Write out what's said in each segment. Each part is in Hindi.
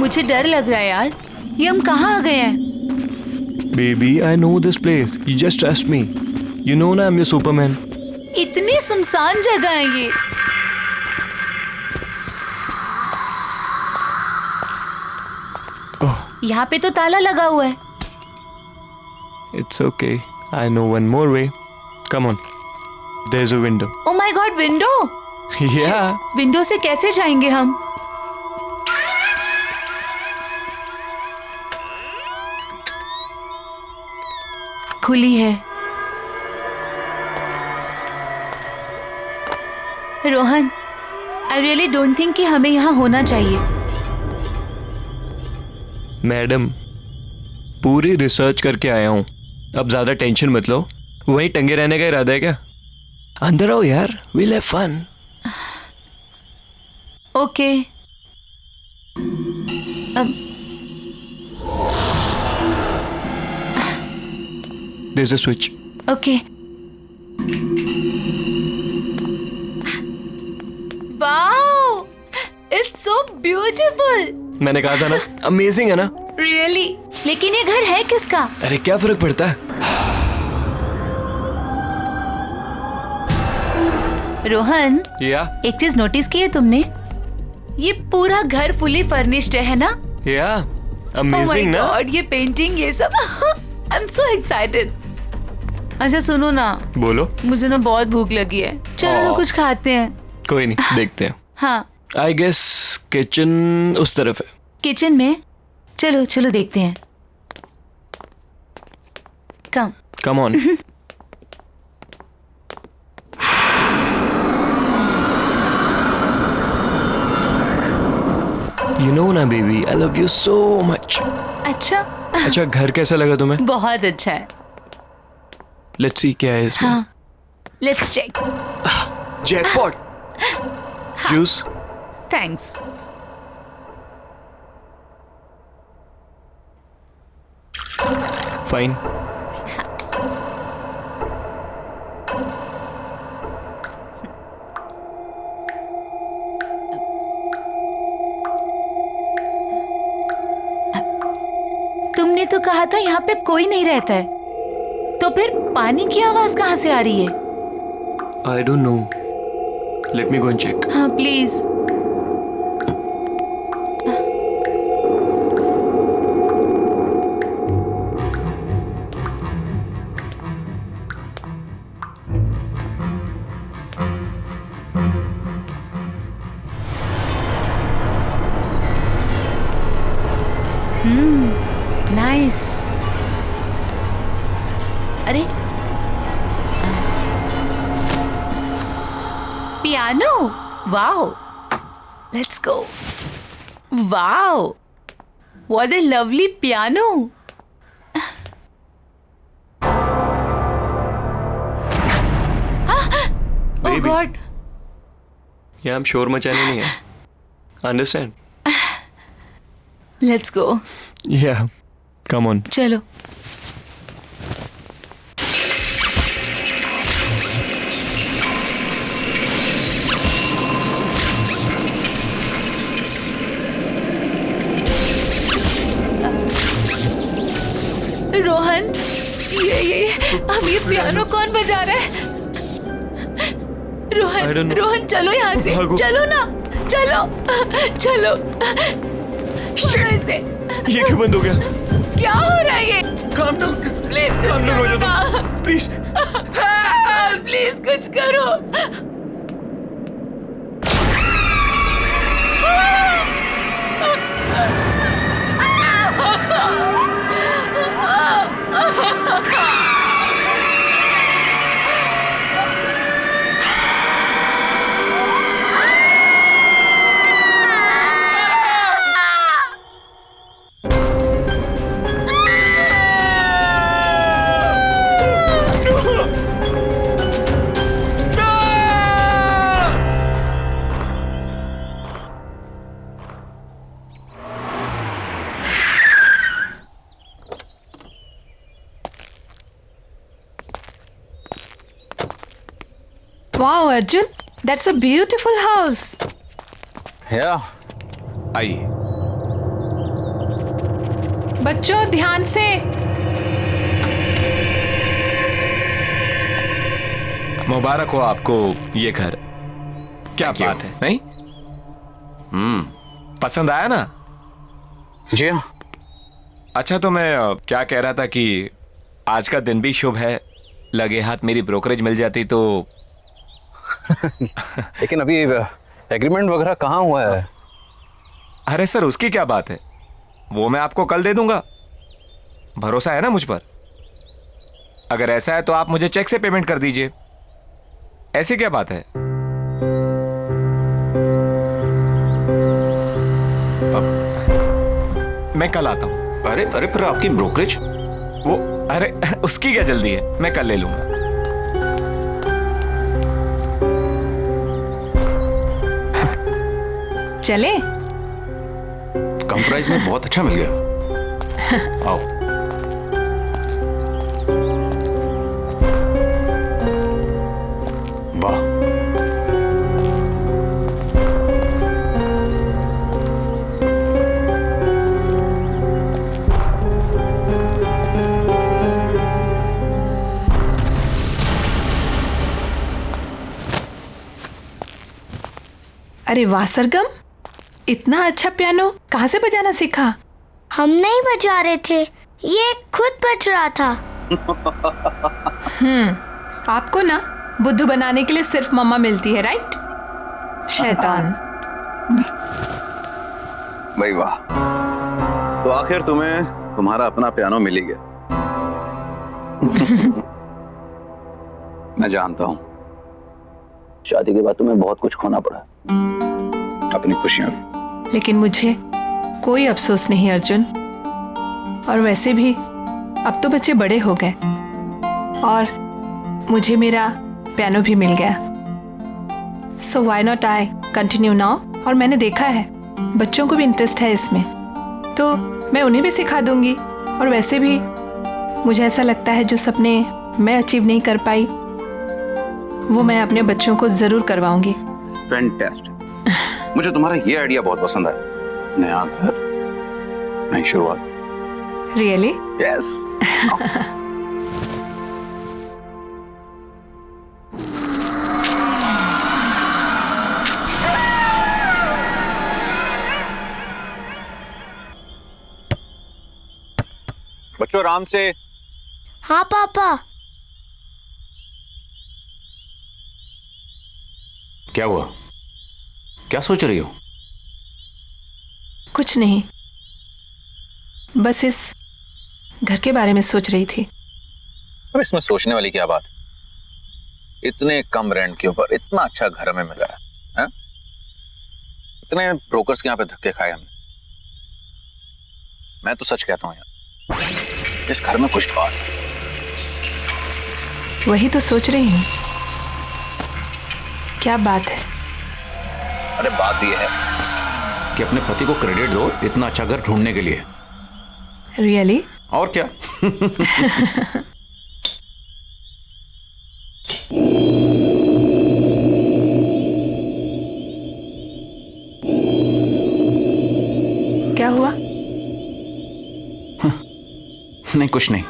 मुझे डर लग रहा है यार, ये हम कहाँ आ गए हैं? Baby, I know this place. You just trust me. You know ना, I'm your Superman. इतनी सुनसान जगह है ये। Oh, यहाँ पे तो ताला लगा हुआ है। it's okay. I know one more way. Come on. There's a window. Oh my God, window! Yeah. Window से कैसे जाएंगे हम? खुली है। Rohan, I really don't think कि हमें यहाँ होना चाहिए। मैडम, पूरी रिसर्च करके आया हूँ। अब ज्यादा टेंशन मत लो। वहीं टंगे रहने का इरादा है क्या? अंदर आओ यार, we'll have fun. Okay. There's a switch. Okay. Wow, it's so beautiful. मैंने कहा था ना, अमेजिंग है ना? रियली? लेकिन ये घर है किसका? अरे क्या फर्क पड़ता है? रोहन, या एक चीज नोटिस की है तुमने? ये पूरा घर फुली फर्निश्ड है ना? या Oh अमेजिंग my ना? God, ये पेंटिंग, ये सब। I am so excited. अच्छा सुनो ना, बोलो। मुझे ना बहुत भूख लगी है, चलो ना कुछ खाते हैं। कोई नहीं, देखते हैं। हाँ, आई गेस किचन उस तरफ है। किचन में? चलो चलो देखते हैं। Come. Come on. You know ना baby, I love you so much. अच्छा। अच्छा, घर कैसा लगा तुम्हें? बहुत अच्छा है। लेट्स सी क्या है इसमें। हाँ, let's check. Jackpot. Juice. Thanks. Fine. तुमने तो कहा था यहाँ पे कोई नहीं रहता है, तो फिर पानी की आवाज कहाँ से आ रही है? I don't know, let me go and check. हाँ प्लीज। नाइस। अरे piano, wow, let's go. Wow, what a lovely piano. Oh Baby. God. यहाँ हम शोर मचाने नहीं है, अंडरस्टैंड? Let's go. या कम ऑन। चलो। रोहन, ये अब ये पियानो कौन बजा रहा है? I don't Rohan, know. Rohan चलो यहाँ से, भागो। चलो ना, चलो चलो। छोड़ो इसे। ये क्यों बंद हो गया? क्या हो रहा है ये? Calm down. प्लीज कुछ काम डाउन हो करो जाओ ना। तुम, प्लीज। प्लीज कुछ करो। Wow, Arjun, that's a beautiful house. Yeah. आइए। बच्चों ध्यान से। मुबारक हो आपको ये घर। क्या बात है, नहीं? पसंद आया ना? जी हाँ। अच्छा, तो मैं क्या कह रहा था कि आज का दिन भी शुभ है, लगे हाथ मेरी ब्रोकरेज मिल जाती तो। लेकिन अभी एग्रीमेंट वगैरह कहाँ हुआ है? अरे सर, उसकी क्या बात है, वो मैं आपको कल दे दूंगा। भरोसा है ना मुझ पर? अगर ऐसा है तो आप मुझे चेक से पेमेंट कर दीजिए। ऐसी क्या बात है? मैं कल आता हूं। अरे अरे, पर आपकी ब्रोकरेज? वो अरे उसकी क्या जल्दी है, मैं कल ले लूंगा। चले? कम प्राइस में बहुत अच्छा मिल गया। आओ। वाह। अरे वाह सरगम, इतना अच्छा पियानो कहाँ से बजाना सीखा? हम नहीं बजा रहे थे, ये खुद बज रहा था। आपको ना बुद्धू बनाने के लिए सिर्फ मम्मा मिलती है, राइट? शैतान। भाई वाह, तो आखिर तुम्हें तुम्हारा अपना पियानो मिल ही गया। मैं जानता हूं, शादी के बाद तुम्हें बहुत कुछ खोना पड़ा, अपनी खुशियां भी। लेकिन मुझे कोई अफसोस नहीं अर्जुन। और वैसे भी अब तो बच्चे बड़े हो गए और मुझे मेरा पियानो भी मिल गया। So why not I continue now. और मैंने देखा है बच्चों को भी इंटरेस्ट है इसमें, तो मैं उन्हें भी सिखा दूंगी। और वैसे भी मुझे ऐसा लगता है जो सपने मैं अचीव नहीं कर पाई वो मैं अपने बच्चों को जरूर करवाऊंगी। फैंटास्टिक। मुझे तुम्हारा ये आइडिया बहुत पसंद आया। नया घर, नई शुरुआत। रियली? यस। बच्चों आराम से। हाँ पापा। क्या हुआ? क्या सोच रही हो? कुछ नहीं, बस इस घर के बारे में सोच रही थी। अब इसमें सोचने वाली क्या बात है? इतने कम रेंट के ऊपर इतना अच्छा घर हमें मिला है? इतने ब्रोकर्स के यहाँ पे धक्के खाए हमने। मैं तो सच कहता हूँ यार, इस घर में कुछ बात है। वही तो सोच रही हूँ, क्या बात है? अरे बात यह है कि अपने पति को क्रेडिट दो इतना अच्छा घर ढूंढने के लिए। रियली? और क्या। क्या हुआ? नहीं, कुछ नहीं।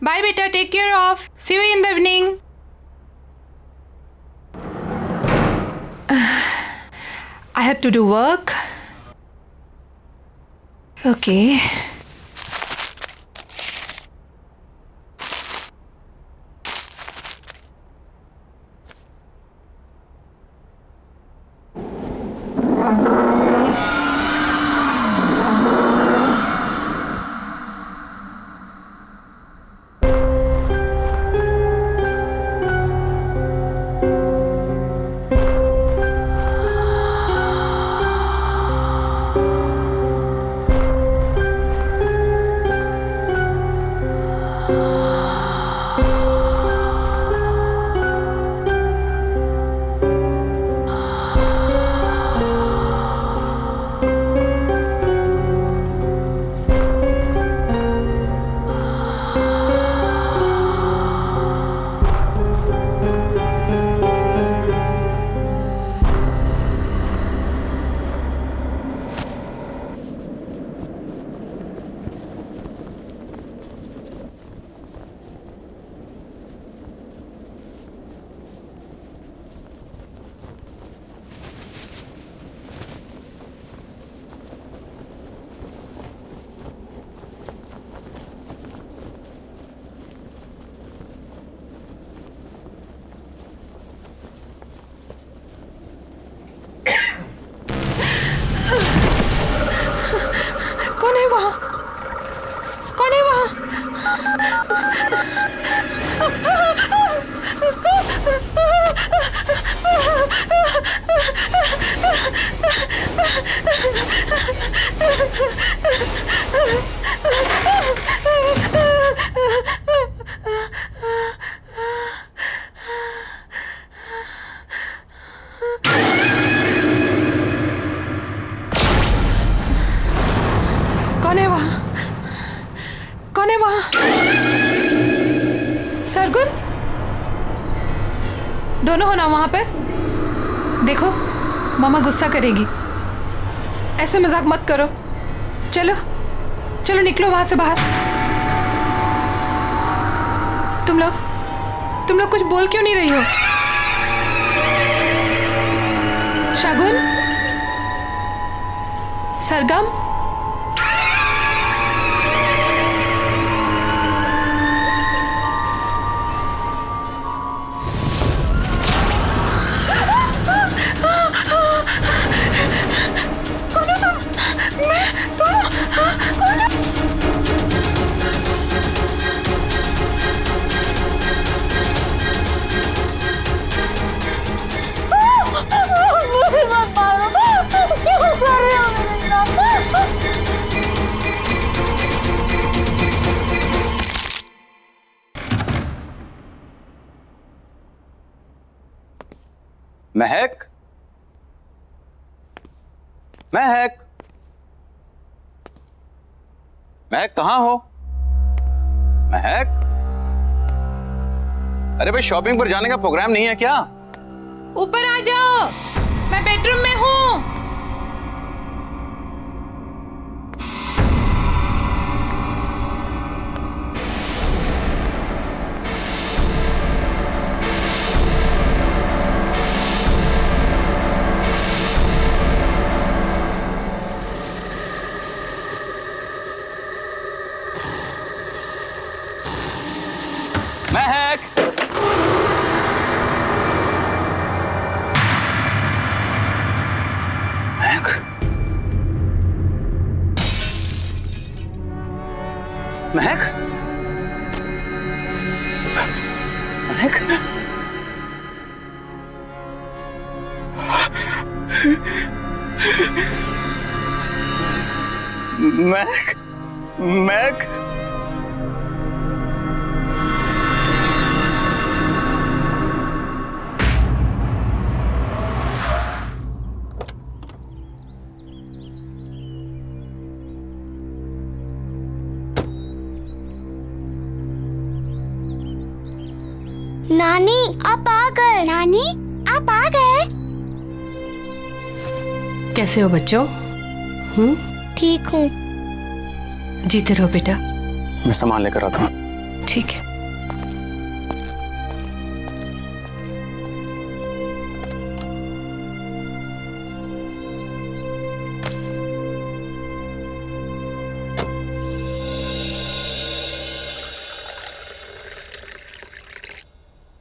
बाय बेटा, take care of, see you in the evening. I have to do work. Okay. कौन है वहाँ? कौन है वहाँ? कौन है वहाँ? कौन है वहाँ? सरगुन, दोनों हो ना वहां पर? देखो, मामा गुस्सा करेगी। ऐसे मजाक मत करो। चलो चलो निकलो वहां से बाहर। तुम लोग कुछ बोल क्यों नहीं रही हो? शगुन, सरगम, महक, महक, महक कहाँ हो? महक, अरे भाई शॉपिंग पर जाने का प्रोग्राम नहीं है क्या? ऊपर आ जाओ, मैं बेडरूम में हूँ। महक, महक, महक, महक, महक, महक, नानी आप आ गए। नानी आप आ गए। कैसे हो बच्चों? ठीक हूँ। जीते रहो बेटा। मैं सामान लेकर आता हूँ। ठीक है।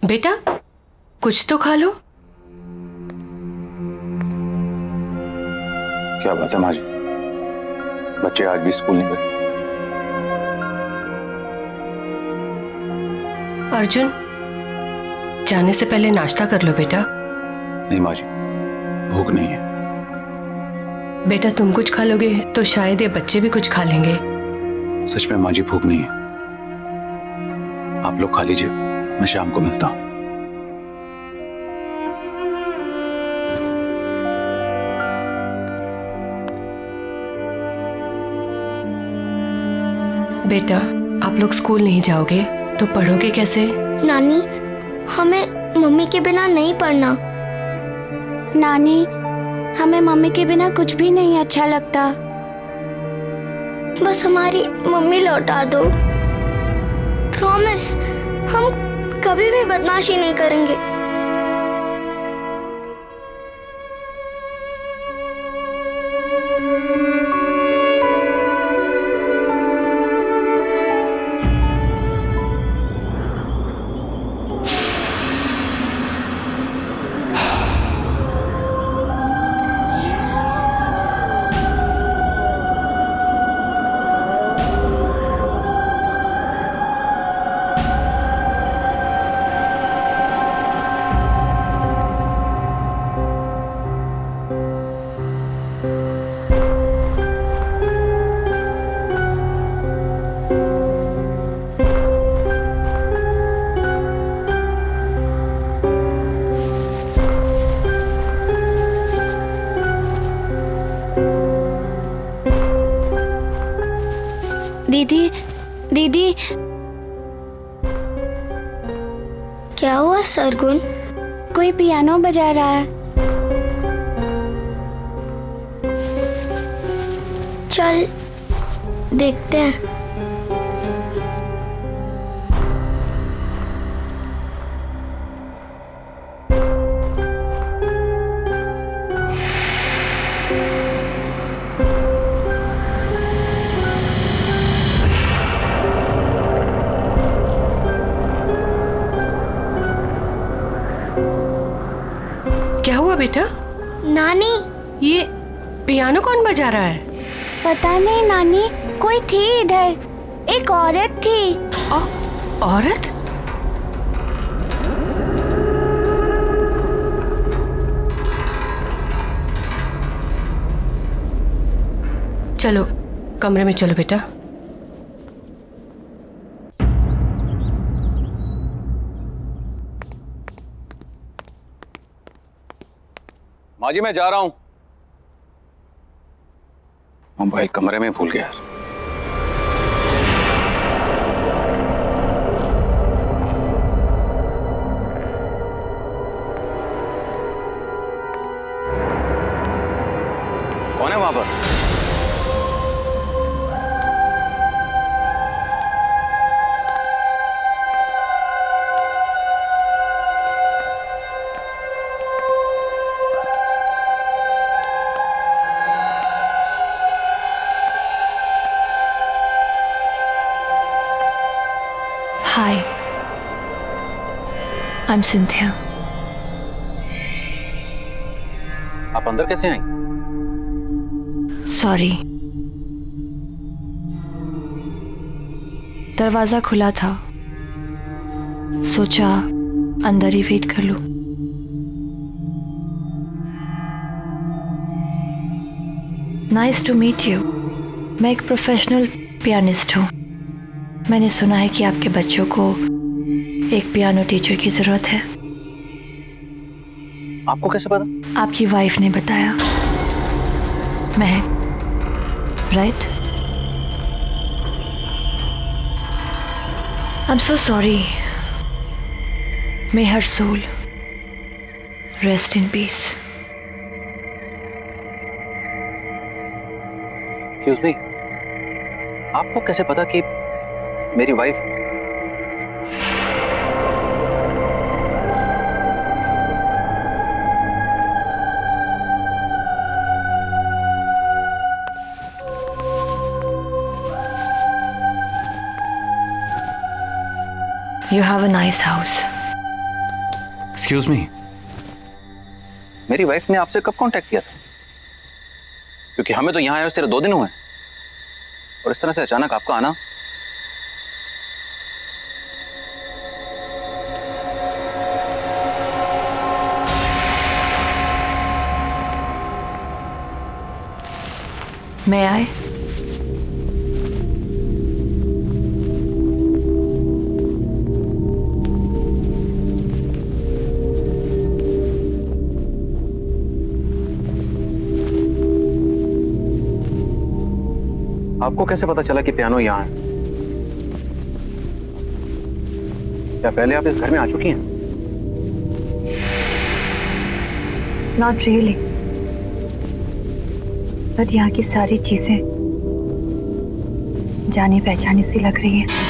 बेटा कुछ तो खा लो। क्या बात है माँ जी, बच्चे आज भी स्कूल नहीं गए? अर्जुन, जाने से पहले नाश्ता कर लो बेटा। नहीं माँ जी, भूख नहीं है। बेटा तुम कुछ खा लोगे तो शायद ये बच्चे भी कुछ खा लेंगे। सच में माँ जी भूख नहीं है। आप लोग खा लीजिए, मैं शाम को मिलता हूँ। बेटा आप लोग स्कूल नहीं जाओगे तो पढ़ोगे कैसे? नानी हमें मम्मी के बिना नहीं पढ़ना। नानी हमें मम्मी के बिना कुछ भी नहीं अच्छा लगता। बस हमारी मम्मी लौटा दो। प्रॉमिस, हम कभी भी बदमाशी नहीं करेंगे। दीदी दीदी, क्या हुआ सरगुन? कोई पियानो बजा रहा है। चल देखते हैं। क्या हुआ बेटा? नानी, ये पियानो कौन बजा रहा है? पता नहीं नानी, कोई थी इधर, एक औरत थी। औरत? चलो कमरे में चलो बेटा। माँ जी मैं जा रहा हूं। मोबाइल कमरे में भूल गया यार। कौन है वहां पर? Hi, I'm Cynthia. आप अंदर कैसे आई? Sorry. दरवाजा खुला था, सोचा अंदर ही वेट कर लूं। Nice to meet you. मैं एक प्रोफेशनल पियानिस्ट हूँ। मैंने सुना है कि आपके बच्चों को एक पियानो टीचर की जरूरत है। आपको कैसे पता? आपकी वाइफ ने बताया। महक, right? I'm so sorry. May her soul rest in peace. Excuse me. आपको कैसे पता कि मेरी wife? You have a nice house. Excuse me, मेरी वाइफ ने आपसे कब कांटेक्ट किया था? क्योंकि हमें तो यहाँ आए सिर्फ 2 दिन हुए और इस तरह से अचानक आपका आना। May I? आपको कैसे पता चला कि पियानो यहाँ है? क्या पहले आप इस घर में आ चुकी हैं? Not really. बट यहाँ की सारी चीजें जानी पहचानी सी लग रही है।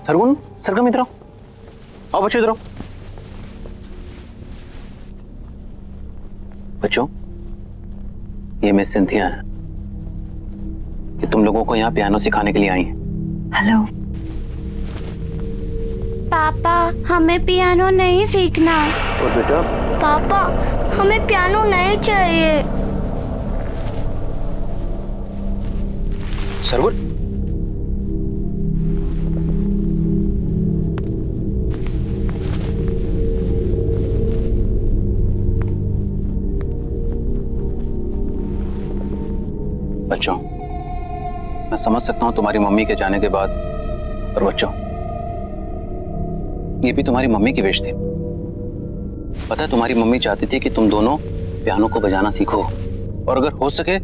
सरगुन, सरगम इधर आओ। आओ बच्चों इधर आओ। बच्चों, ये मिस सिंथिया है। तुम लोगों को यहाँ पियानो सिखाने के लिए आई हैं। हेलो। पापा हमें पियानो नहीं सीखना। और बेटा पापा हमें पियानो नहीं चाहिए। सरवण, बच्चों मैं समझ सकता हूं तुम्हारी मम्मी के जाने के बाद, पर बच्चों ये भी तुम्हारी मम्मी की विश थी। पता है तुम्हारी मम्मी चाहती थी कि तुम दोनों पियानो को बजाना सीखो और अगर हो सके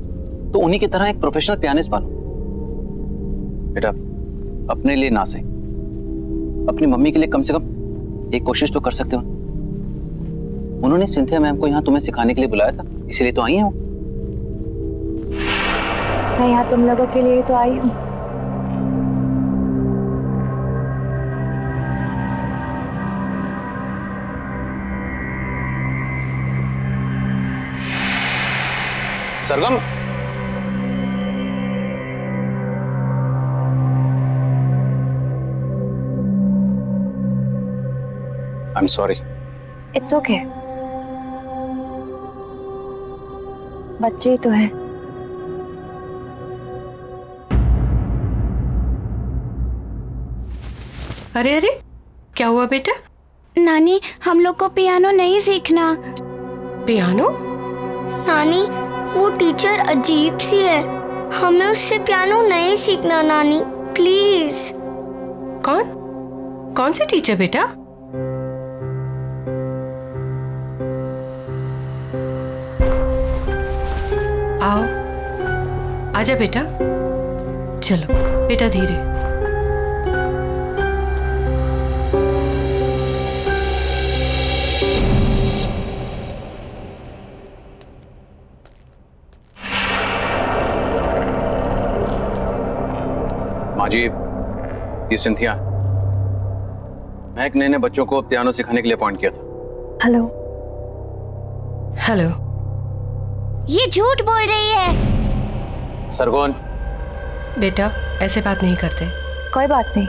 तो उन्हीं की तरह एक प्रोफेशनल पियानिस्ट बनो। बेटा अपने लिए ना सही, अपनी मम्मी के लिए कम से कम एक कोशिश तो कर सकते हो। उन्होंने सिंथिया मैम को यहाँ तुम्हें सिखाने के लिए बुलाया था, इसीलिए तो आई हैं वो। मैं यहाँ तुम लोगों के लिए तो आई हूँ। Sargam, I am sorry. It's okay, बच्चे ही तो हैं। अरे अरे, क्या हुआ बेटा? नानी हम लोग को पियानो नहीं सीखना। पियानो? नानी वो टीचर अजीब सी है, हमें उससे पियानो नहीं सीखना नानी प्लीज। कौन कौन सी टीचर बेटा? आओ, आजा बेटा। चलो बेटा धीरे। माँ जी, ये सिंथिया, महक ने बच्चों को पियानो सिखाने के लिए अपॉइंट किया था। हेलो। हेलो। ये झूठ बोल रही है। सरगोन, बेटा ऐसे बात नहीं करते। कोई बात नहीं,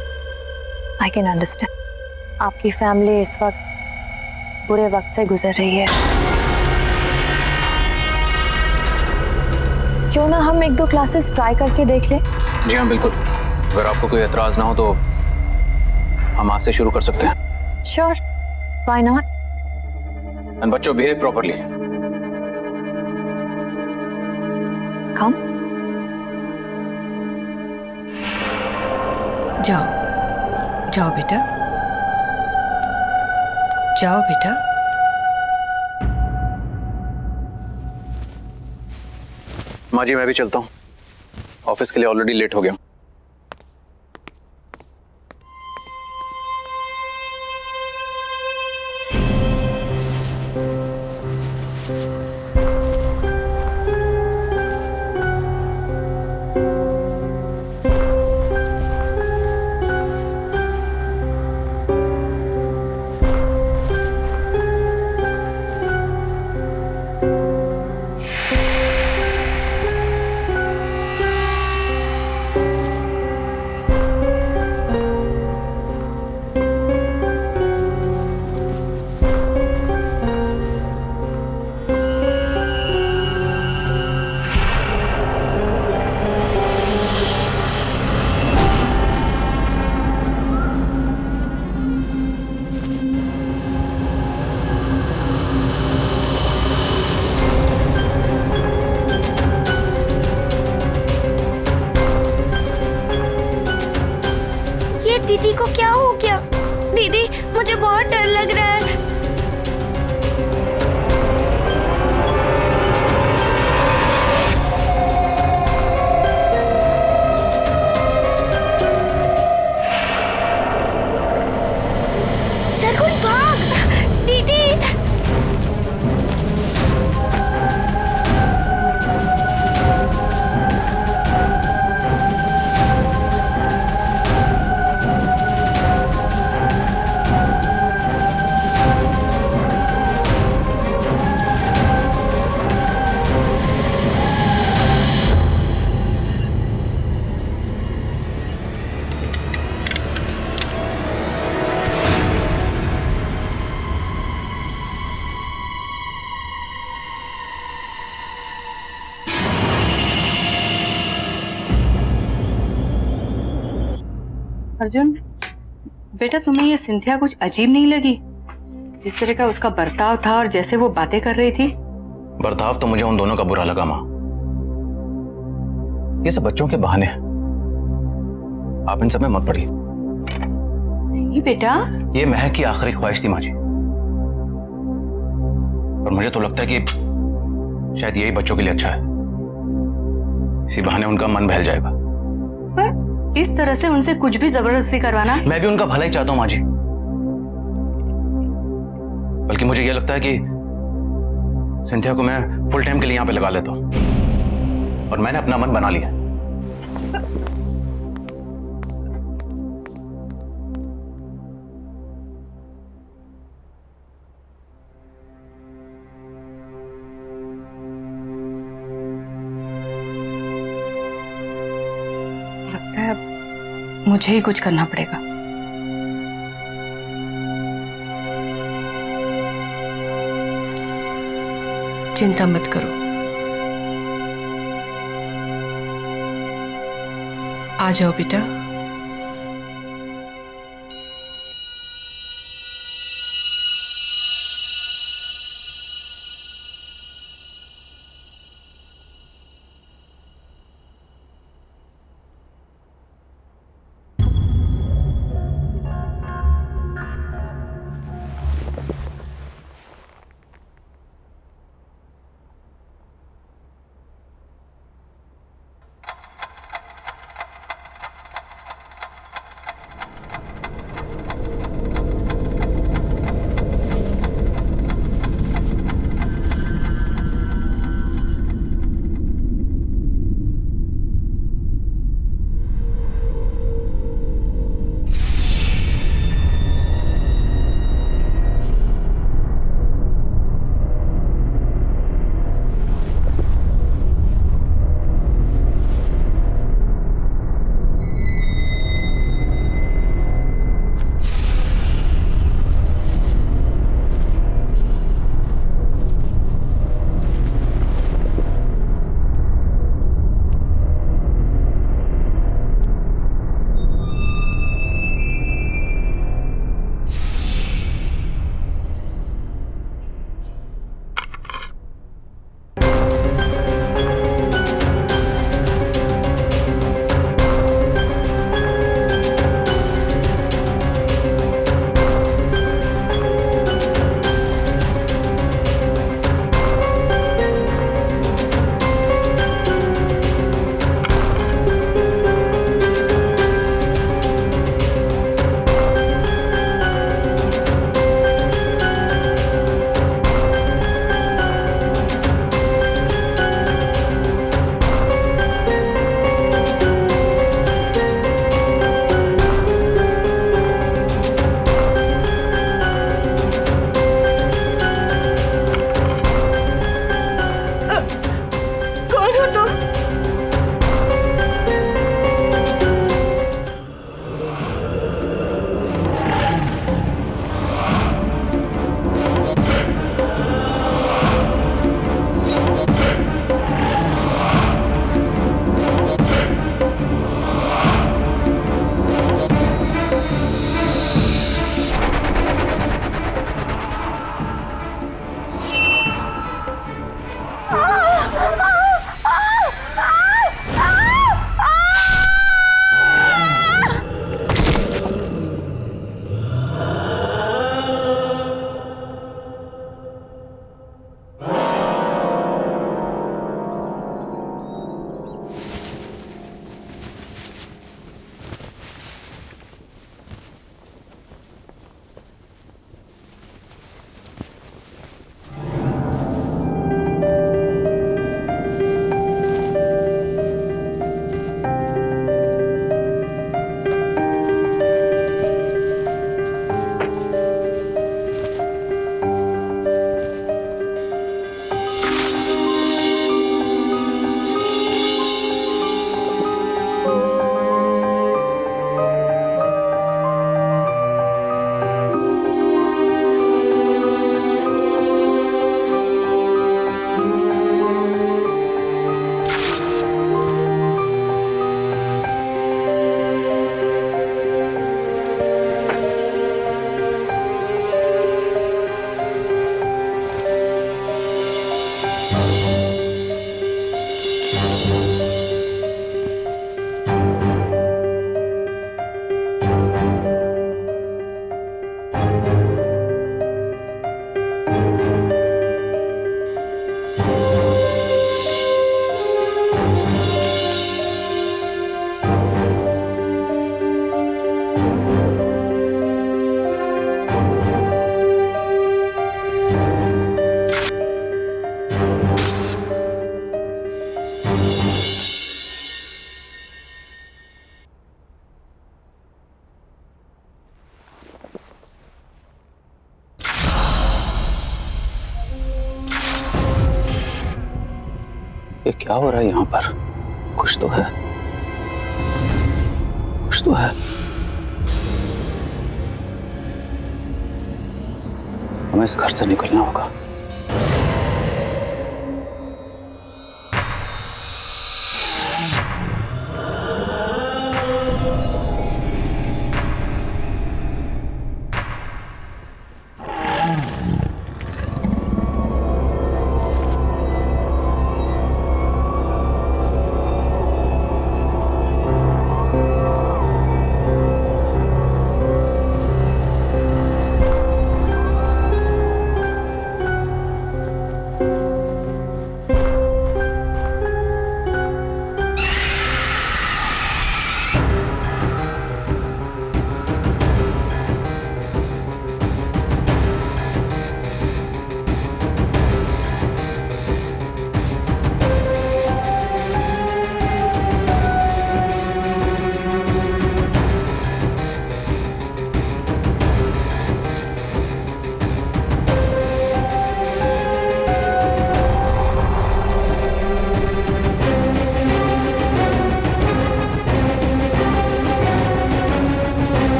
आई कैन अंडरस्टैंड। आपकी फैमिली इस वक्त बुरे वक्त से गुजर रही है। क्यों ना हम 1-2 क्लासेस ट्राई करके देख लें? जी हाँ बिल्कुल, अगर आपको कोई एतराज ना हो तो हम आज से शुरू कर सकते हैं। Sure, why not. एंड बच्चों बिहेव प्रॉपर्ली। कम। जाओ जाओ बेटा, जाओ बेटा। माँ जी मैं भी चलता हूँ, ऑफिस के लिए ऑलरेडी लेट हो गया। दीदी को क्या हो गया? दीदी मुझे बहुत डर लग रहा है। सरगुन भाग, दीदी। अर्जुन, बेटा तुम्हें ये सिंथिया कुछ अजीब नहीं लगी? जिस तरह का उसका बर्ताव था और जैसे वो बातें कर रही थी। बर्ताव तो मुझे उन दोनों का बुरा लगा माँ। ये सब बच्चों के बहाने हैं। आप इन सब में मत पड़िए। नहीं बेटा, ये महक की आखिरी ख्वाहिश थी माँ जी, और मुझे तो लगता है कि शायद यही बच्चों के लिए अच्छा है। इसी बहाने उनका मन बहल जाएगा। पर इस तरह से उनसे कुछ भी जबरदस्ती करवाना। मैं भी उनका भला ही चाहता हूं माँ जी, बल्कि मुझे यह लगता है कि सिंथिया को मैं फुल टाइम के लिए यहां पे लगा लेता हूं, और मैंने अपना मन बना लिया। लगता है मुझे ही कुछ करना पड़ेगा। चिंता मत करो, आ जाओ बेटा। ये क्या हो रहा है यहाँ पर? कुछ तो है, कुछ तो है। हमें इस घर से निकलना होगा।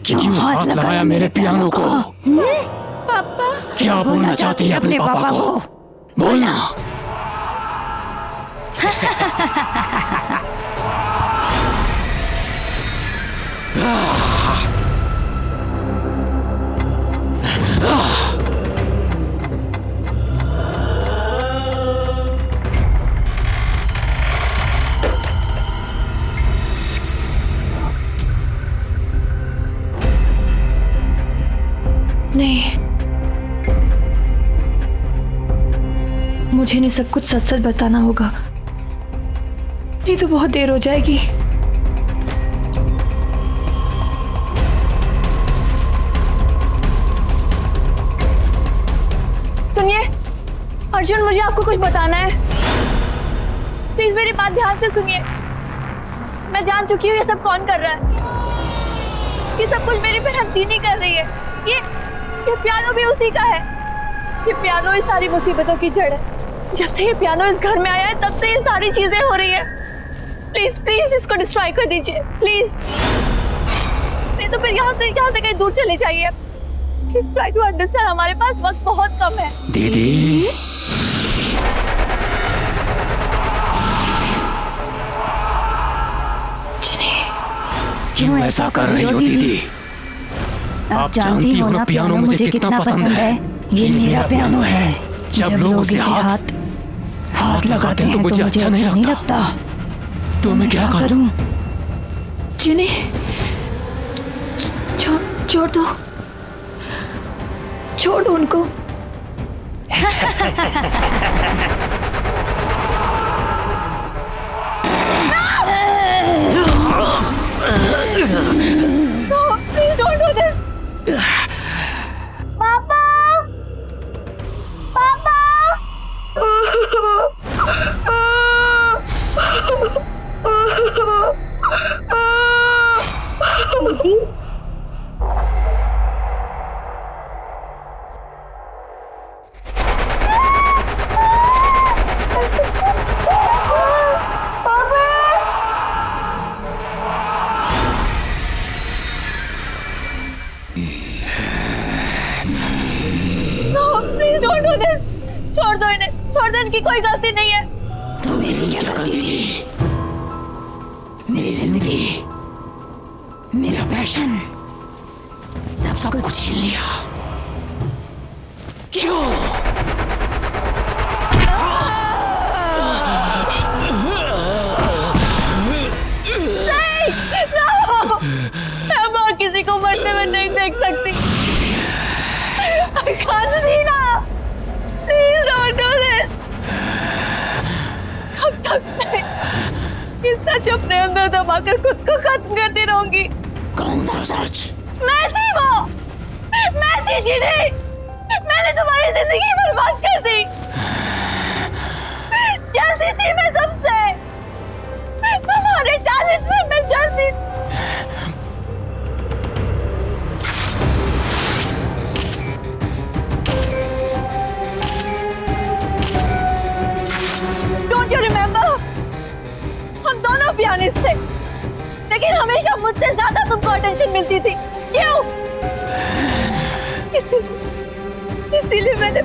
क्यों हाथ लगाया मेरे पियानो को? पापा क्या बोलना चाहती है अपने पापा को? बोलना। नहीं, मुझे इन्हें सब कुछ सच सच बताना होगा, नहीं तो बहुत देर हो जाएगी। सुनिए अर्जुन, मुझे आपको कुछ बताना है। प्लीज मेरी बात ध्यान से सुनिए। मैं जान चुकी हूँ ये सब कौन कर रहा है। ये सब कुछ मेरी बहन दीनी कर रही है। ये पियानो भी उसी का है। ये पियानो इस सारी मुसीबतों की जड़ है। जब से ये पियानो इस घर में आया है तब से ये सारी चीजें हो रही है। प्लीज प्लीज इसको डिस्ट्रॉय कर दीजिए प्लीज, नहीं तो फिर यहाँ से कहीं दूर चले जाइए। प्लीज ट्राई टू अंडरस्टैंड, हमारे पास वक्त बहुत कम है। दीदी क्यों ऐसा कर रही हो दीदी? आप जानती हो ना पियानो मुझे कितना पसंद है। ये मेरा पियानो है। जब लोग उसे हाथ लगाते हैं तो मुझे अच्छा नहीं लगता। तो मैं क्या करूं? जिन्हें छोड़ दो उनको। उनकी कोई गलती नहीं है। तो मेरी क्या गलती थी? मेरी जिंदगी, मेरा पैशन, सब कुछ छीन लिया। क्यों? मैं और किसी को मरते हुए नहीं देख सकती। I can't see now. Please don't do this. कब तक मैं इस सच अपने अंदर दबाकर खुद को खत्म करती रहूंगी? कौन सा सच? मैं थी वो, मैं थी जिन्हें मैंने तुम्हारी जिंदगी बर्बाद कर दी। जलती थी मैं सबसे, तुम्हारे टैलेंट से मैं जलती थी। Don't you remember? हम दोनों पियानिस्ट थे, लेकिन हमेशा मुझसे ज्यादा तुमको अटेंशन मिलती थी। क्यों? इसीलिए मैंने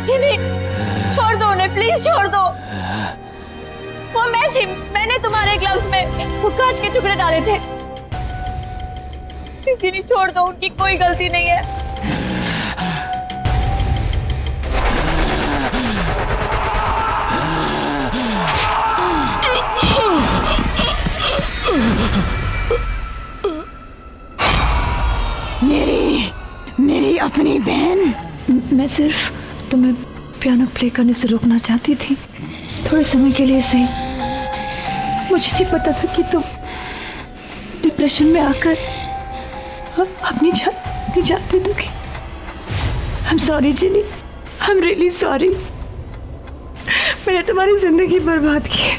जिनी, छोड़ दो उन्हें, प्लीज छोड़ दो। वो मैं थी, मैंने तुम्हारे ग्लव्स में वो कांच के टुकड़े डाले थे। जिनी, छोड़ दो, उनकी कोई गलती नहीं है। मेरी अपनी बहन। मैं सिर्फ तुम्हें पियानो प्ले करने से रोकना चाहती थी, थोड़े समय के लिए सही। मुझे नहीं पता था कि तुम डिप्रेशन में आकर अपनी जान दे दोगी। I'm sorry Jini, I'm really sorry। मैंने तुम्हारी जिंदगी बर्बाद की है।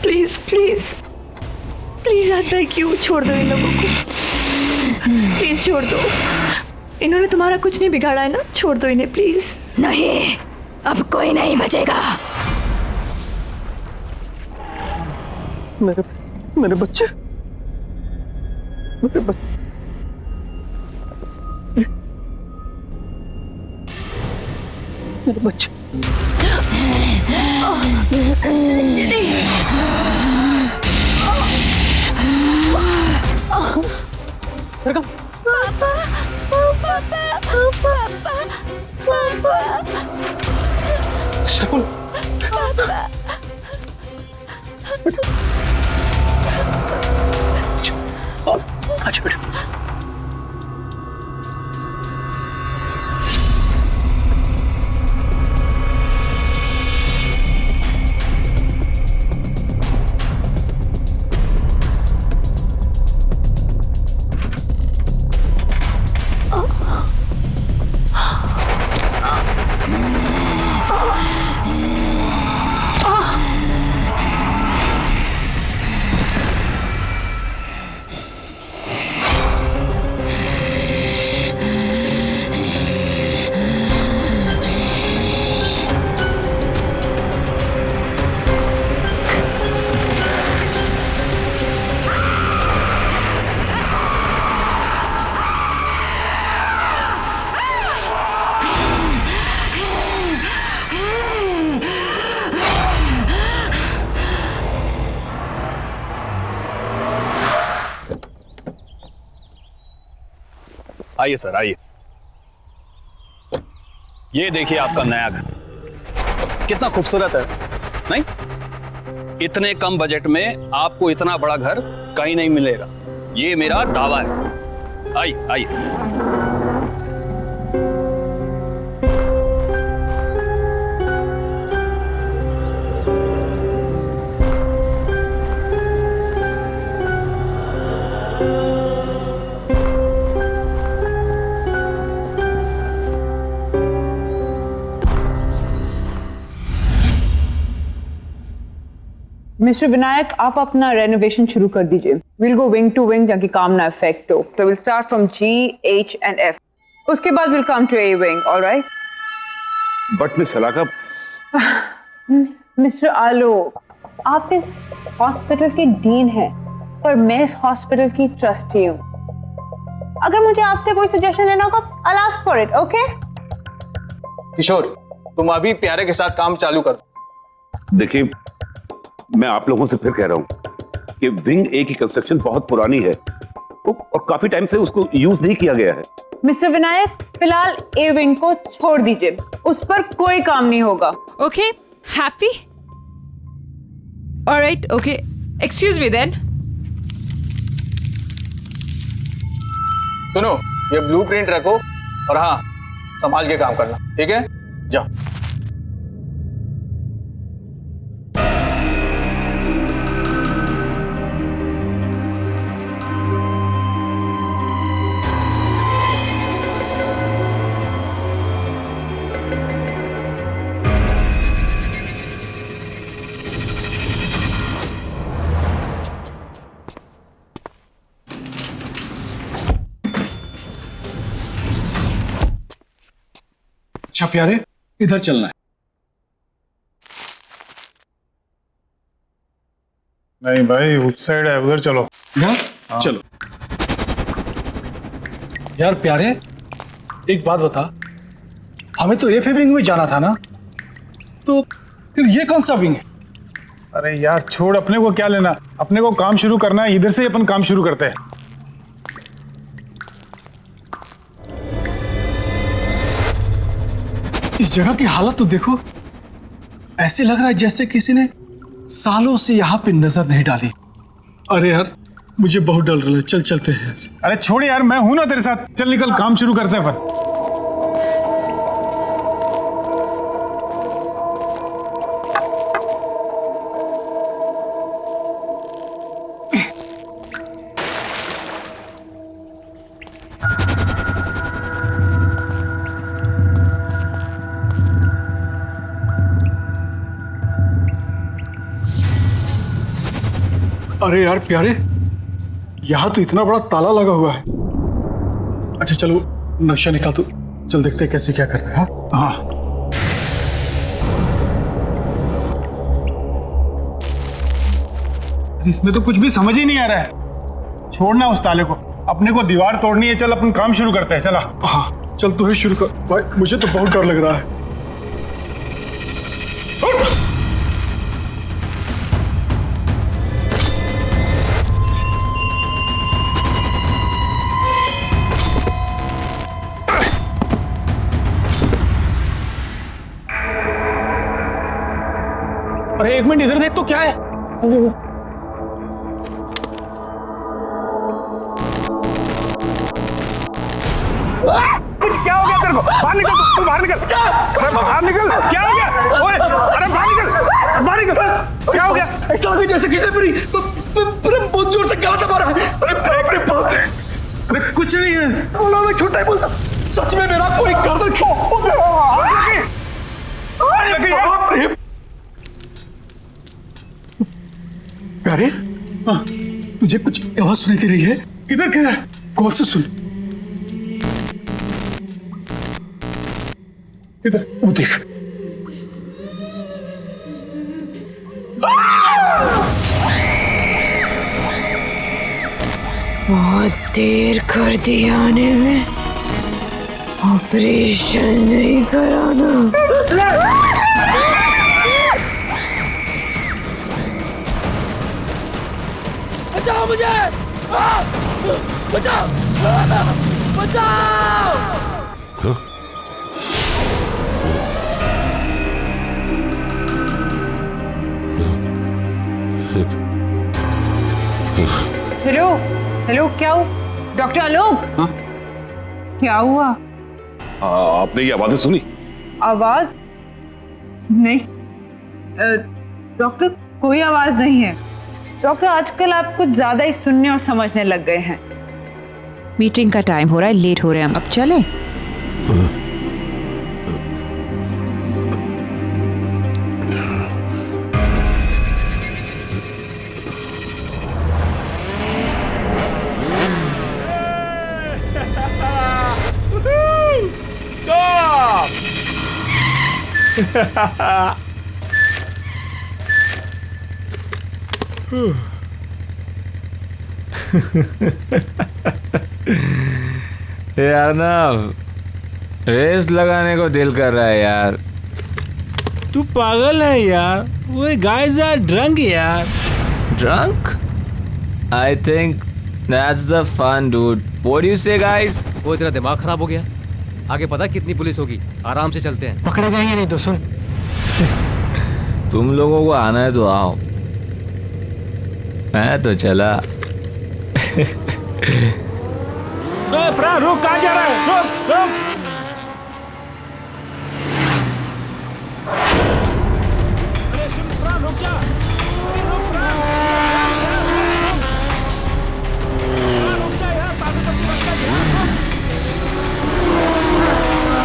प्लीज प्लीज प्लीज आता है, क्यों? छोड़ दो इन लोगों को, प्लीज छोड़ दो। इन्होंने तुम्हारा कुछ नहीं बिगाड़ा है ना, छोड़ दो इन्हें प्लीज। नहीं, अब कोई नहीं बचेगा। मेरे बच्चे, मेरे बच्चे, मेरे बच्चे। शकुन, अच्छा बेटा। आइए सर, आइए। ये देखिए आपका नया घर, कितना खूबसूरत है, नहीं? इतने कम बजट में आपको इतना बड़ा घर कहीं नहीं मिलेगा, ये मेरा दावा है। आइए आइए। मिस्टर विनायक, आप अपना रेनोवेशन शुरू कर दीजिए। Will go wing to wing ताकि काम ना इफेक्ट हो। तो will start from G, H and F। उसके बाद will come to A wing, alright? But miss Salaka, mister Alok, आप इस हॉस्पिटल के डीन हैं और मैं इस हॉस्पिटल की ट्रस्टी हूँ। अगर मुझे आपसे कोई सजेशन लेना होगा, I'll ask for it, okay? किशोर, तुम अभी प्यारे के साथ काम चालू कर। देखिए, मैं आप लोगों से फिर कह रहा हूं कि विंग ए की कंस्ट्रक्शन बहुत पुरानी है और काफी टाइम से उसको यूज नहीं किया गया है। मिस्टर विनायक, फिलहाल ए विंग को छोड़ दीजिए, उस पर कोई काम नहीं होगा। Okay, happy? All right, okay. Excuse me then. सुनो, ये ब्लूप्रिंट रखो और हाँ, संभाल के काम करना, ठीक है? जाओ। अच्छा प्यारे, इधर चलना है। नहीं भाई, उस साइड है, उधर चलो। यार चलो। यार प्यारे, एक बात बता, हमें तो एफ विंग में जाना था ना, तो फिर ये कौन सा विंग है? अरे यार छोड़, अपने को क्या लेना, अपने को काम शुरू करना है, इधर से अपन काम शुरू करते हैं। इस जगह की हालत तो देखो, ऐसे लग रहा है जैसे किसी ने सालों से यहाँ पे नजर नहीं डाली। अरे यार, मुझे बहुत डर रहा है, चल चलते हैं। अरे छोड़ यार, मैं हूं ना तेरे साथ, चल निकल, काम शुरू करते हैं अपन। अरे यार प्यारे, यहाँ तो इतना बड़ा ताला लगा हुआ है। अच्छा चलो, नक्शा निकाल, तो चल देखते हैं कैसे क्या करना है। हाँ इसमें तो कुछ भी समझ ही नहीं आ रहा है। छोड़ना उस ताले को, अपने को दीवार तोड़नी है, चल अपन काम शुरू करते हैं। चला। हाँ चल, तू ही शुरू कर भाई, मुझे तो बहुत डर लग रहा है। अरे एक मिनट इधर देख तो, क्या है? क्या हो गया तेरे को? बाहर निकल, तू बाहर निकल। अरे बाहर निकल, क्या हो गया? ओए, अरे बाहर निकल, बाहर निकल। क्या हो गया? ऐसा लगा जैसे किसी ने बहुत जोर से गला मारा है। अरे बाप रे, अरे कुछ नहीं है। बोला, मैं झूठ नहीं बोलता, सच में मेरा कोई गर्दन प्यारे, तुझे कुछ आवाज सुनाई दे रही है? किधर किधर? कौन से सुन? इधर, वो देख। बहुत देर कर दी आने में, ऑपरेशन नहीं कराना। बचाओ मुझे, बचाओ, बचाओ। हेलो हेलो, क्या हुआ? डॉक्टर आलोक, क्या हुआ? आपने ये आवाजें सुनी? आवाज नहीं डॉक्टर, कोई आवाज नहीं है। डॉक्टर, आजकल आप कुछ ज्यादा ही सुनने और समझने लग गए हैं। मीटिंग का टाइम हो रहा है, लेट हो रहे हैं हम, अब चलें? यार ना रेस लगाने को दिल कर रहा है यार। तू पागल है यार, वो गाइस आर ड्रंक यार। Drunk? I think that's the fun dude. What do you say guys? वो तेरा दिमाग खराब हो गया? आगे पता कितनी पुलिस होगी, आराम से चलते हैं। पकड़े जाएंगे नहीं तो सुन। तुम लोगों को आना है तो आओ, मैं तो चला। प्रा रुक, कहाँ जा रहा है? रुक रुक। अरे सुन प्रा, रुक जा। रुक प्रा। रुक जा यार, पागल कब की बात कर रहा है?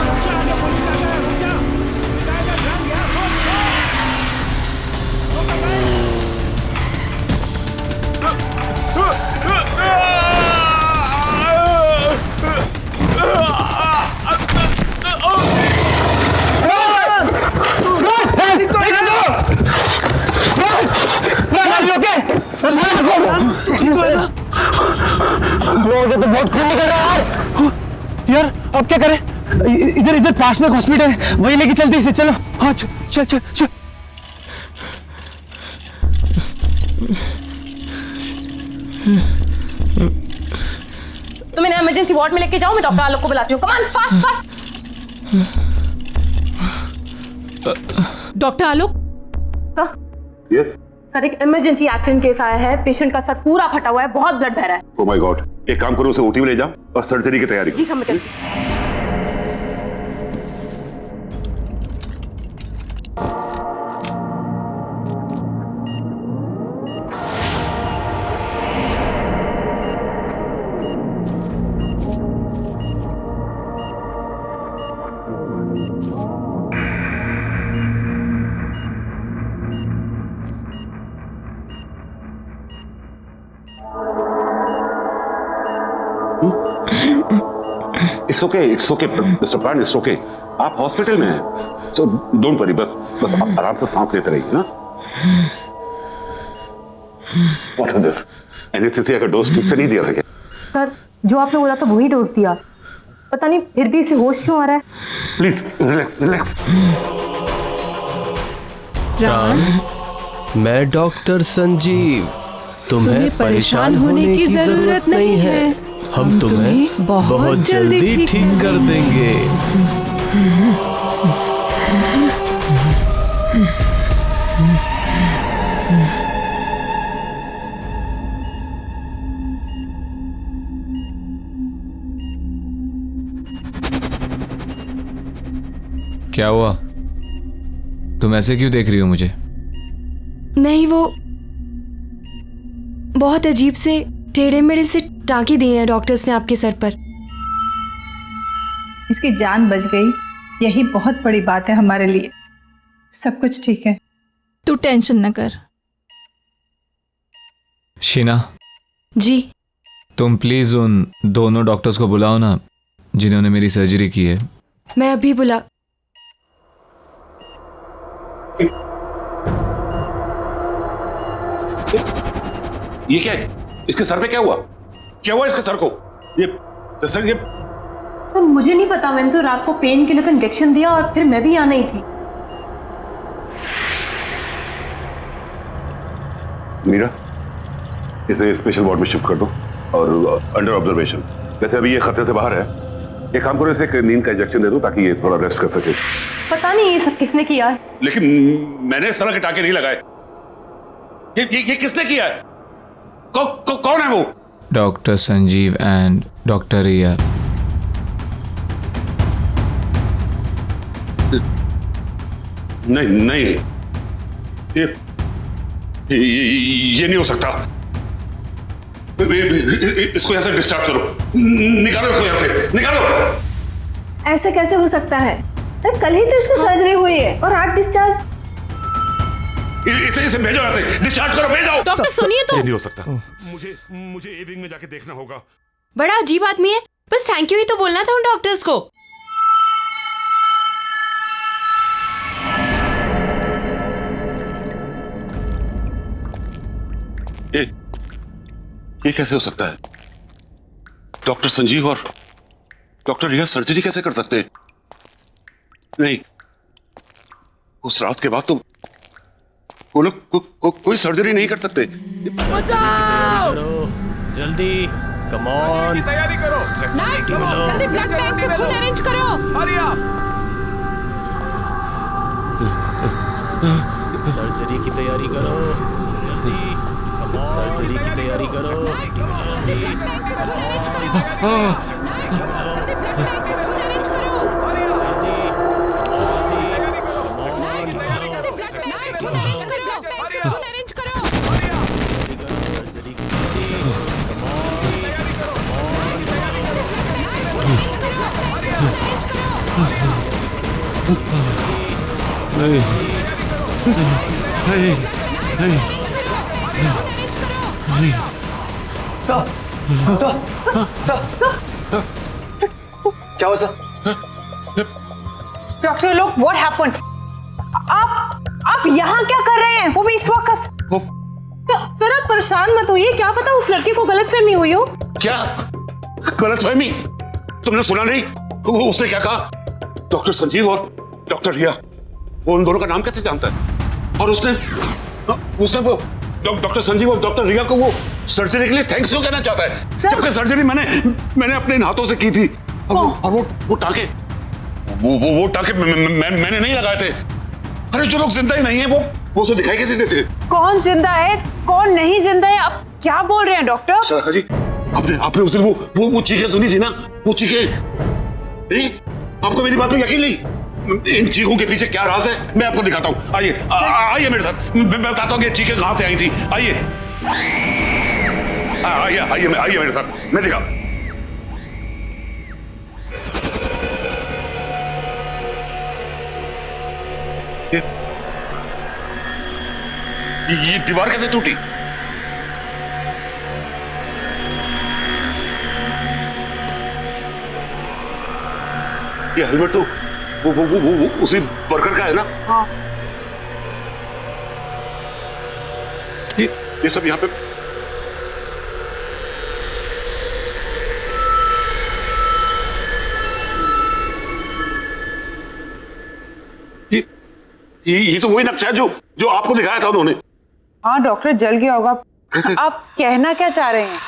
रुक जा, आगे पुलिस आ गया, रुक जा। जाएगा ड्रंक यार, रुक रुक। तो बहुत खून निकल रहा है यार। अब क्या करें? इधर इधर पास में हॉस्पिटल है, वहीं लेके चलते इसे। चलो हाँ चल चल चल। तुम इन्हें इमरजेंसी वार्ड में लेके जाओ, मैं डॉक्टर आलोक को बुलाती हूँ। Come on, fast fast. Doctor Alok. Yes sir, एक इमरजेंसी एक्सीडेंट केस आया है। पेशेंट का सर पूरा फटा हुआ है, बहुत ब्लड बह रहा है। ओह माय गॉड, एक काम करो, उसे ओटी में ले जाओ और सर्जरी की तैयारी करो। जी समझ गई। इट्स ओके मिस्टर प्राण, इट्स ओके। आप हॉस्पिटल में हैं, सो डोंट वरी। बस आप आराम से सांस लेते रहिए ना। What is this? एनेस्थीसिया का डोज ठीक से नहीं दिया था क्या? सर, जो आपने बोला था वही डोज दिया, पता नहीं फिर भी इसे होश क्यों आ रहा है। Please relax relax. प्राण, मैं डॉक्टर संजीव। तुम्हें परेशान होने की जरूरत नहीं है। हम तुम्हें बहुत जल्दी ठीक कर देंगे। क्या हुआ? तुम ऐसे क्यों देख रही हो मुझे? नहीं, वो बहुत अजीब से टेढ़े मेढ़े से टाँके दिए हैं डॉक्टर्स ने आपके सर पर। इसकी जान बच गई, यही बहुत बड़ी बात है हमारे लिए। सब कुछ ठीक है, तू टेंशन न कर। शीना जी, तुम प्लीज उन दोनों डॉक्टर्स को बुलाओ ना जिन्होंने मेरी सर्जरी की है। मैं अभी बुला। ये क्या है? इसके सर पे क्या हुआ? क्या हुआ इसके सर को? ये सर, मुझे नहीं पता। मैंने तो रात को पेन किलर का इंजेक्शन दिया और फिर मैं भी यहाँ नहीं थी। मीरा, इसे स्पेशल वार्ड में शिफ्ट कर दो और अंडर ऑब्जर्वेशन। वैसे अभी ये खतरे से बाहर है। एक काम करो, इसे एक नींद का इंजेक्शन दे दो ताकि ये थोड़ा रेस्ट कर सके। पता नहीं ये सब किसने किया है। लेकिन मैंने इस तरह के टाके नहीं लगाए। ये किसने किया है? कौन है वो? डॉक्टर संजीव एंड डॉक्टर रिया। नहीं, ये नहीं हो सकता। इसको यहां से डिस्चार्ज करो। निकालो इसको यहां से, निकालो। ऐसे कैसे हो सकता है? कल ही तो इसको सर्जरी हुई है और आज डिस्चार्ज। इसे भेजो यहां से, डिस्चार्ज करो, भेजो। डॉक्टर सुनिए तो। ये नहीं हो सकता। मुझे ए विंग में जाके देखना होगा। बड़ा अजीब आदमी है, बस थैंक यू ही तो बोलना था उन डॉक्टर्स को। ये कैसे हो सकता है? डॉक्टर संजीव और डॉक्टर रिया सर्जरी कैसे कर सकते हैं? नहीं, उस रात के बाद तो वो लोग कोई सर्जरी नहीं कर सकते। बचाओ! जल्दी, कम ऑन। तैयारी करो। जल्दी ब्लड बैंक से खून अरेंज करो। Hurry up. सर्जरी की तैयारी करो। जल्दी, कम ऑन। सर्जरी की तैयारी करो। क्या हुआ सर? डॉक्टर लोग, व्हाट हैपेंड? आप यहाँ क्या कर रहे हैं? वो भी इस वक्त? सर आप परेशान मत होइए, क्या पता उस लड़के को गलतफहमी हुई हो। क्या गलतफहमी? तुमने सुना नहीं उसने क्या कहा? डॉक्टर संजीव और डॉक्टर रिया, वो उन दोनों का नाम कैसे जानता है? और उसने वो डॉक्टर संजीव और डॉक्टर रिया को वो सर्जरी के लिए थैंक्स क्यों कहना चाहता है, जबकि सर्जरी मैंने अपने हाथों से की थी। और वो टांके वो टांके मैंने नहीं लगाए थे। अरे जो लोग जिंदा ही नहीं है वो उसे दिखाई कैसे देते? कौन जिंदा है कौन नहीं जिंदा है, आप क्या बोल रहे हैं डॉक्टर? सर जी, आपने उस दिन वो चीखें सुनी थी ना, वो चीखें नहीं? आपको मेरी बात पे यकीन नहीं? इन चीखों के पीछे क्या राज है मैं आपको दिखाता हूँ। आइए मेरे साथ, मैं बताता हूँ कि चीखें कहां से आई थी। आइए मेरे साथ, मैं दिखा। ये दीवार कैसे टूटी? ये हेलमेट तो वो उसी वर्कर का है ना? हाँ। ये सब यहाँ पे ये तो वही नक्शा है जो आपको दिखाया था उन्होंने। हाँ डॉक्टर, जल गया होगा। आप कहना क्या चाह रहे हैं?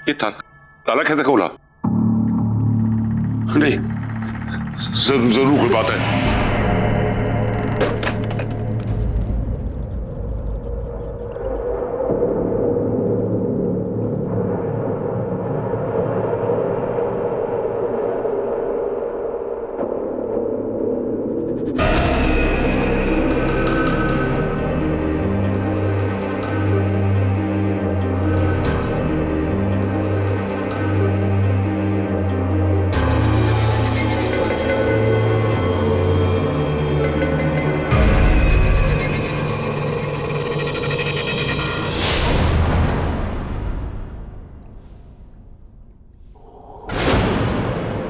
ये ताला कैसे खोला? नहीं, जरूर कोई बात है।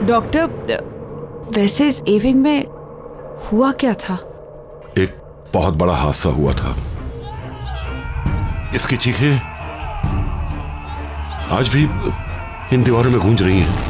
डॉक्टर, वैसे इस एविंग में हुआ क्या था? एक बहुत बड़ा हादसा हुआ था। इसकी चीखें आज भी इन दीवारों में गूंज रही हैं।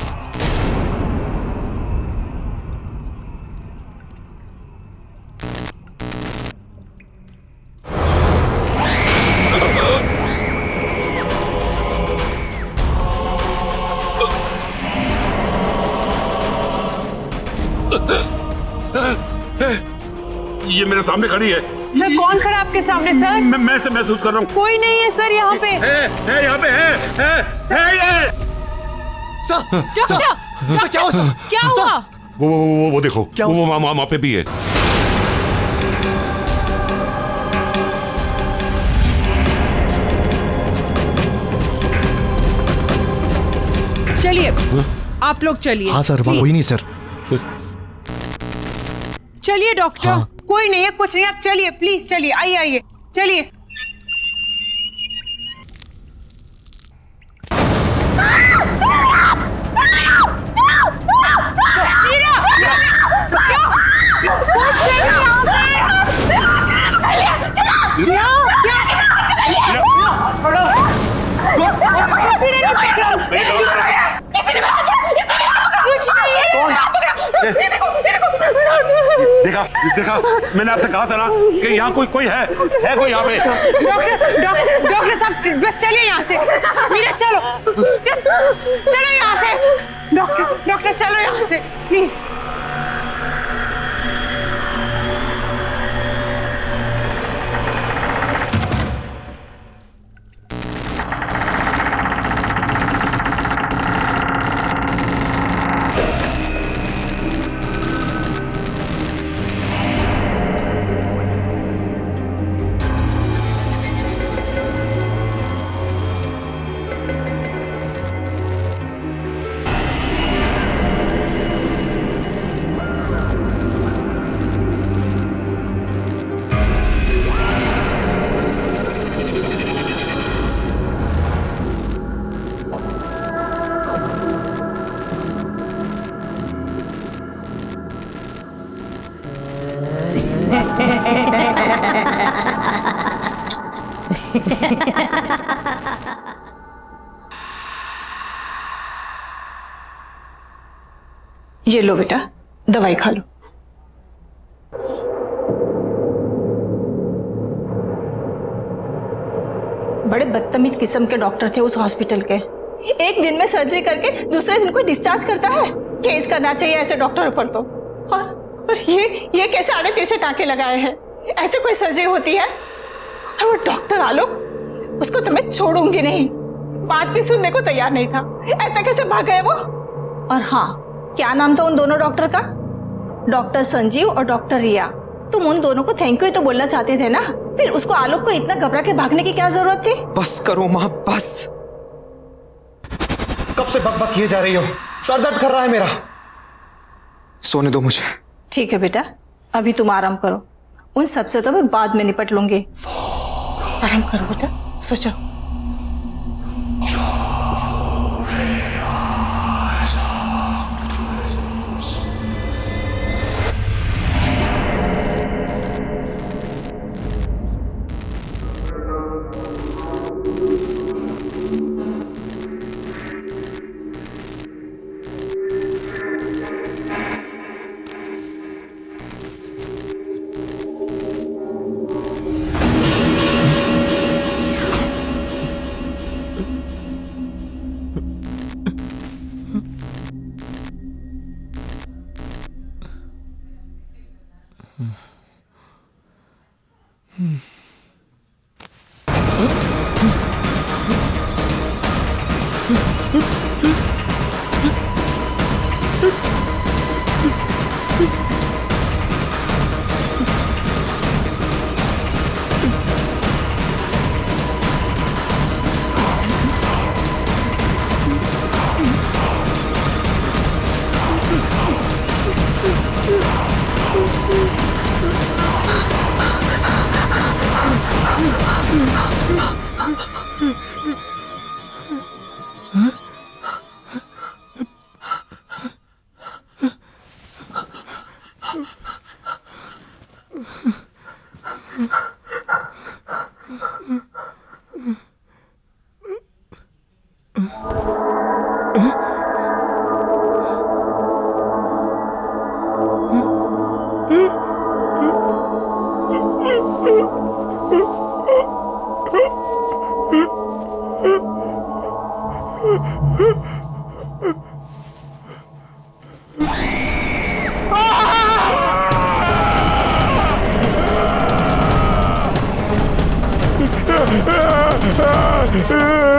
ये मेरे सामने खड़ी है। सर कौन खड़ा आपके सामने सर? मैं इसे महसूस कर रहा हूँ। कोई नहीं है सर यहाँ पे। है यहाँ पे है ये। डॉक्टर क्या हुआ? वो देखो, वो वहाँ पे भी है। चलिए आप लोग चलिए। हाँ सर, कोई नहीं सर। चलिए डॉक्टर। हाँ। कोई नहीं है, कुछ नहीं, आप चलिए प्लीज, चलिए, आइए आइए, चलिए। देखा देखा, मैंने आपसे कहा था ना कि यहाँ कोई है कोई यहाँ पे। डॉक्टर साहब बस चलिए यहाँ से। मीरा चलो, चलो यहाँ से। डॉक्टर चलो यहाँ से प्लीज। ये लो बेटा, दवाई खा लो। बड़े बदतमीज किस्म के डॉक्टर थे उस हॉस्पिटल के। एक दिन में सर्जरी करके दूसरे दिन को डिस्चार्ज करता है। केस करना चाहिए ऐसे डॉक्टरों पर तो। और ये कैसे आड़े तिरछे टाँके लगाए हैं? ऐसे कोई सर्जरी होती है? और वो डॉक्टर आलोक, उसको तो मैं छोड़ूंगी नहीं। बात भी सुनने को तैयार नहीं था। ऐसा कैसे भाग गए वो? और हाँ, क्या नाम था उन दोनों डॉक्टर का? डॉक्टर संजीव और डॉक्टर रिया। तुम उन दोनों को थैंक यू तो बोलना चाहते थे ना, फिर उसको आलोक को इतना घबरा के भागने की क्या जरूरत थी? बस करो माँ, बस। कब से बकबक किए जा रही हो? सर दर्द कर रहा है मेरा। सोने दो मुझे। ठीक है बेटा, अभी तुम आराम करो। उन सबसे तो मैं बाद में निपट लूंगी। आराम करो बेटा, सो जाओ।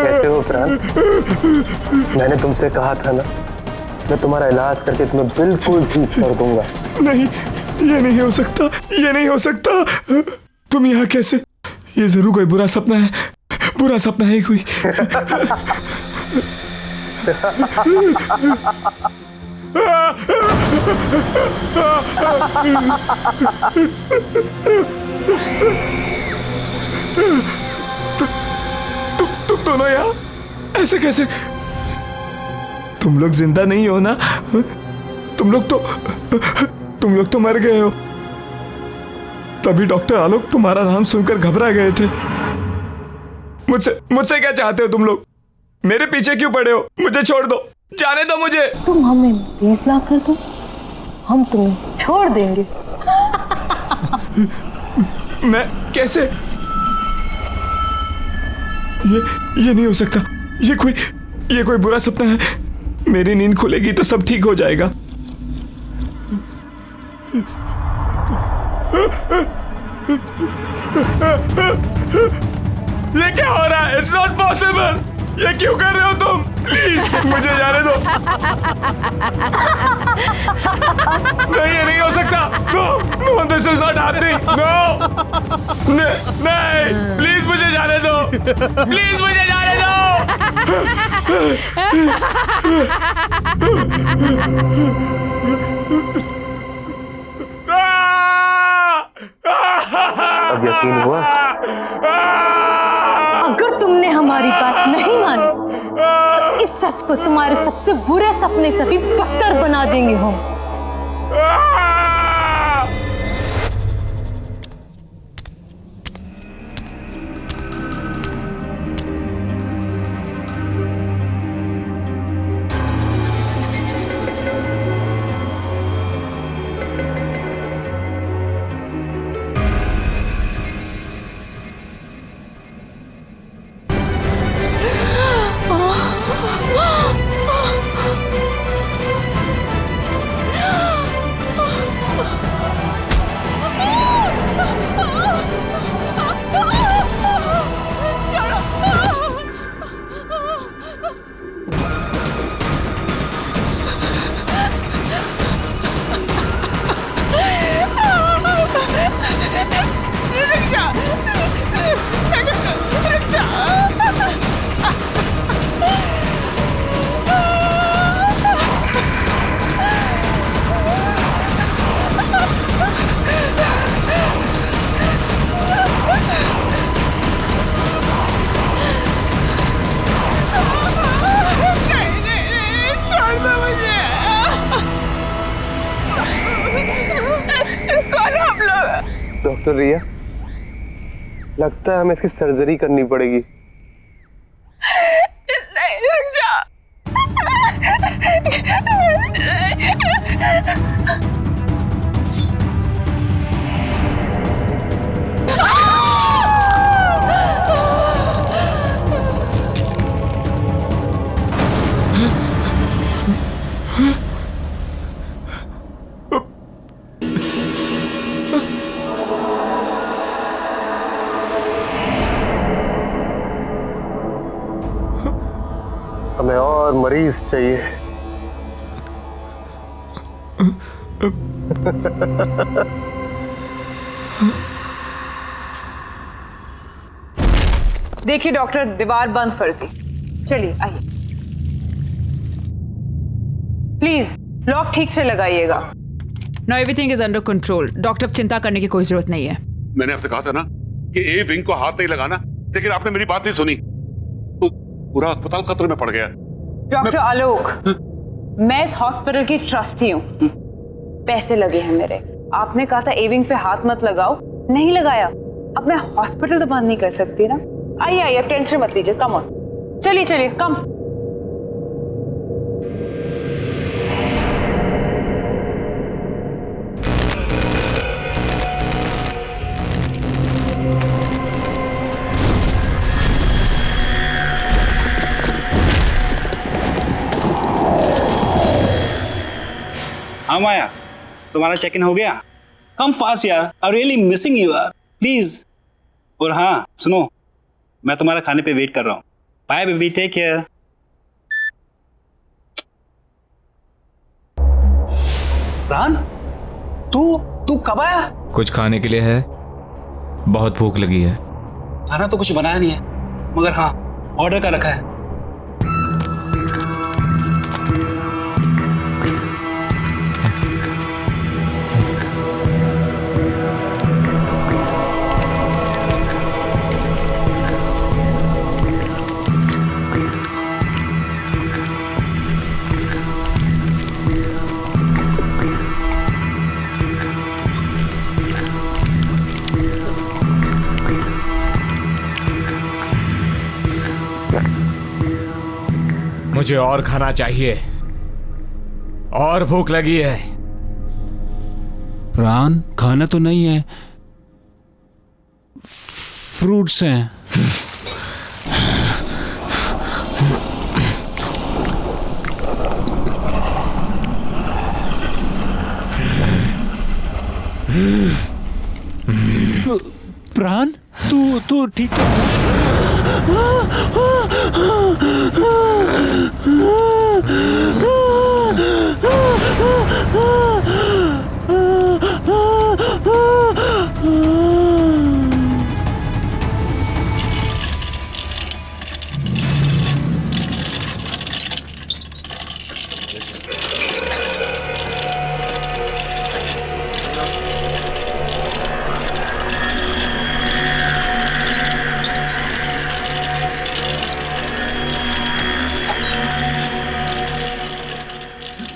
कैसे हो प्राण? मैंने तुमसे कहा था ना, मैं तुम्हारा इलाज करके तुम्हें बिल्कुल ठीक कर दूंगा। नहीं, ये नहीं हो सकता, ये नहीं हो सकता। तुम यहाँ कैसे? ये जरूर कोई बुरा सपना है, बुरा सपना है कोई। तुम दोनों यहाँ ऐसे कैसे? तुम लोग जिंदा नहीं हो ना? तुम लोग तो मर गए हो। तभी डॉक्टर आलोक तुम्हारा नाम सुनकर घबरा गए थे। मुझसे क्या चाहते हो तुम लोग? मेरे पीछे क्यों पड़े हो? मुझे छोड़ दो, जाने दो मुझे। तुम हमें 20 लाख कर दो, हम तुम्हें छोड़ देंगे। मैं कैसे? ये नहीं हो सकता। ये कोई बुरा सपना है। मेरी नींद खुलेगी तो सब ठीक हो जाएगा। ये क्या हो रहा है? It's not possible। ये क्यों कर रहे हो तुम? प्लीज मुझे जाने दो। नहीं, ये नहीं हो सकता। No, this is not happening। No, नहीं, प्लीज मुझे जाने दो। प्लीज मुझे जाने दो। अब यकीन हुआ? अगर तुमने हमारी बात नहीं मानी तो इस सच को तुम्हारे सबसे बुरे सपने से भी बदतर बना देंगे हम। डॉक्टर रिया, लगता है हमें इसकी सर्जरी करनी पड़ेगी। नहीं, रुक जा। हमें और मरीज चाहिए। देखिए डॉक्टर, दीवार बंद कर दी। चलिए आइए, प्लीज लॉक ठीक से लगाइएगा। No, everything is under control. Doctor, अब चिंता करने की कोई जरूरत नहीं है। मैंने आपसे कहा था ना कि ए विंग को हाथ नहीं लगाना, लेकिन आपने मेरी बात नहीं सुनी तो पूरा अस्पताल खतरे में पड़ गया। डॉक्टर आलोक, मैं इस हॉस्पिटल की ट्रस्टी हूँ, पैसे लगे हैं मेरे। आपने कहा था ए विंग पे हाथ मत लगाओ, नहीं लगाया। अब मैं हॉस्पिटल तो बंद नहीं कर सकती ना। आइए आइए, टेंशन मत लीजिए, कम ऑन, चलिए चलिए, कम। हाँ माया, तुम्हारा चेक इन हो गया? कम फास्ट यार, आई रियली मिसिंग यू यार, प्लीज। और हाँ सुनो, मैं तुम्हारा खाने पे वेट कर रहा हूँ। Bye baby, take care. रान, तू कब आया? कुछ खाने के लिए है? बहुत भूख लगी है। खाना तो कुछ बनाया नहीं है, मगर हाँ ऑर्डर कर रखा है। मुझे और खाना चाहिए, और भूख लगी है। प्राण खाना तो नहीं है, फ्रूट्स हैं। प्राण तू ठीक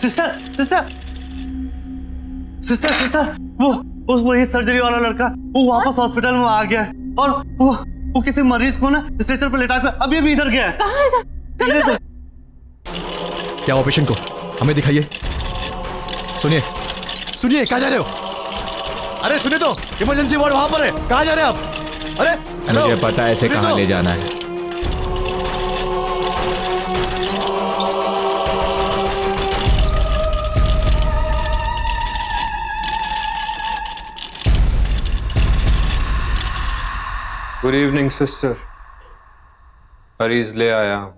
सिस्टर सिस्टर सिस्टर सिस्टर वो ये सर्जरी वाला लड़का वो वापस हॉस्पिटल में आ गया है और वो किसी मरीज को ना स्ट्रेचर पर लेटा के अभी अभी इधर गया है। कहाँ है सर? चलो क्या हुआ पेशेंट को? हमें दिखाइए। सुनिए सुनिए, कहाँ जा रहे हो? अरे सुनिए तो, इमरजेंसी वार्ड वहां पर है, कहाँ जा रहे हैं आप? अरे मुझे पता है इसे कहाँ ले जाना है। गुड इवनिंग सिस्टर, मरीज ले आया हूं।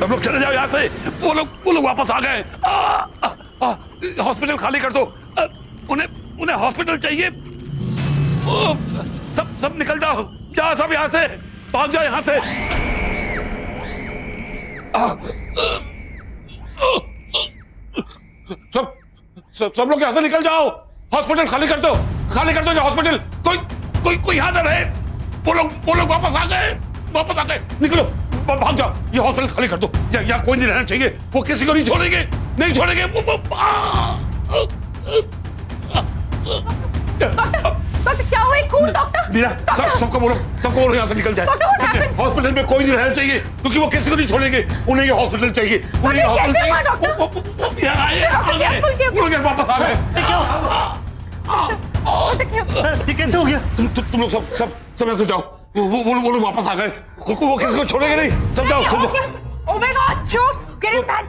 सब लोग चले जाओ यहाँ से। वो लोग वापस आ गए। हॉस्पिटल खाली कर दो। उन्हें हॉस्पिटल चाहिए। सब निकल जाओ, जाओ सब यहाँ से, भाग जाओ यहाँ से। सब लोग यहाँ से निकल जाओ। हॉस्पिटल खाली कर दो, खाली कर दो ये हॉस्पिटल। कोई यहाँ ना रहे। वो लोग वापस आ गए। निकलो, भाग जाओ। ये हॉस्पिटल खाली कर दो। यहाँ कोई नहीं रहना चाहिए। वो किसी को नहीं छोड़ेंगे। डॉक्टर क्या हुआ? कौन डॉक्टर? मीरा, सबको बोलो यहाँ से निकल जाए। हॉस्पिटल में कोई नहीं रहना चाहिए क्योंकि वो किसी को नहीं छोड़ेंगे। उन्हें ये हॉस्पिटल चाहिए। वो लोग वापस आ गए। सर ये कैसे हो गया? तुम लोग सब यहाँ से जाओ। वो लोग वापस आ गए। वो किसी को छोड़ेंगे नहीं। सब जाओ। Oh my God, चुप! Get it back!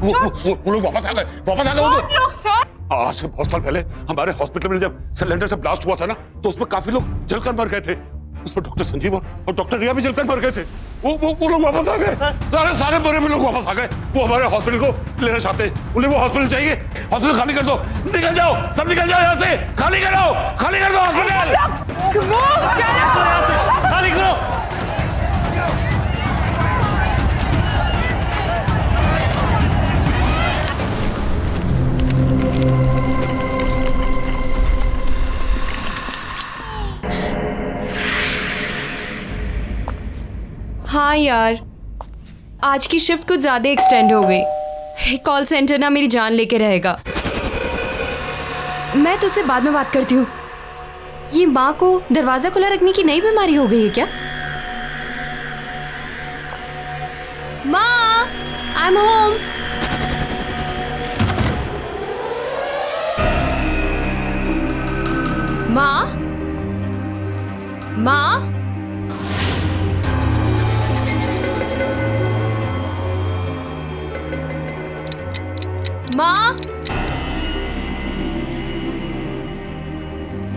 वो लोग वापस आ गए। कौन लोग सर? आज से बहुत साल पहले हमारे हॉस्पिटल में जब सिलेंडर से ब्लास्ट हुआ था ना, तो उसमें काफी लोग जलकर मर गए थे। उसमें डॉक्टर संजीव और डॉक्टर रिया भी जलकर मर गए थे। वो लोग वापस आ गए। सारे मरे हुए लोग वापस आ गए। वो हमारे हॉस्पिटल को लेना चाहते हैं। उन्हें वो हॉस्पिटल चाहिए। हॉस्पिटल खाली कर दो। निकल जाओ, सब निकल जाओ यहाँ से। खाली कर दो हॉस्पिटल। खाली करो। हाँ यार, आज की शिफ्ट कुछ ज्यादा एक्सटेंड हो गई। कॉल सेंटर ना मेरी जान लेके रहेगा। मैं तुझसे बाद में बात करती हूँ। ये माँ को दरवाजा खुला रखने की नई बीमारी हो गई है क्या? माँ, आई एम होम। माँ, माँ, माँ,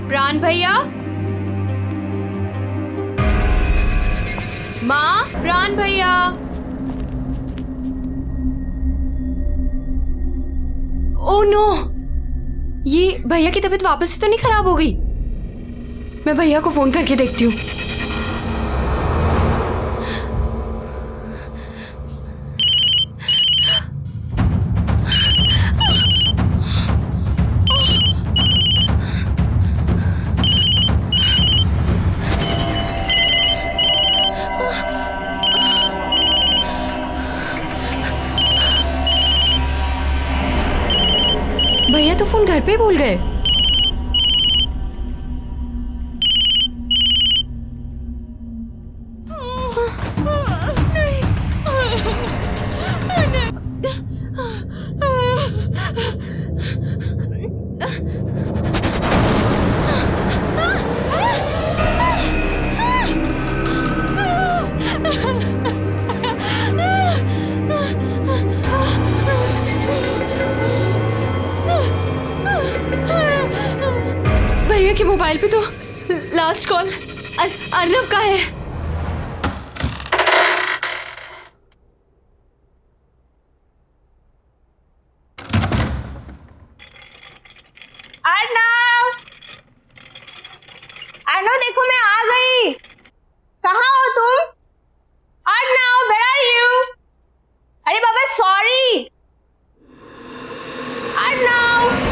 प्राण भैया, माँ, प्राण भैया। ओह नो, ये भैया की तबीयत वापस से तो नहीं खराब हो गई? मैं भैया को फोन करके देखती हूँ। भैया तो फोन घर पे भूल गए। भैया के मोबाइल पे तो लास्ट कॉल अर्नव का है। अर्नव, अर्नव देखो मैं आ गई। कहाँ हो तुम? Arnav, where are you? अरे बाबा सॉरी। अर्नव,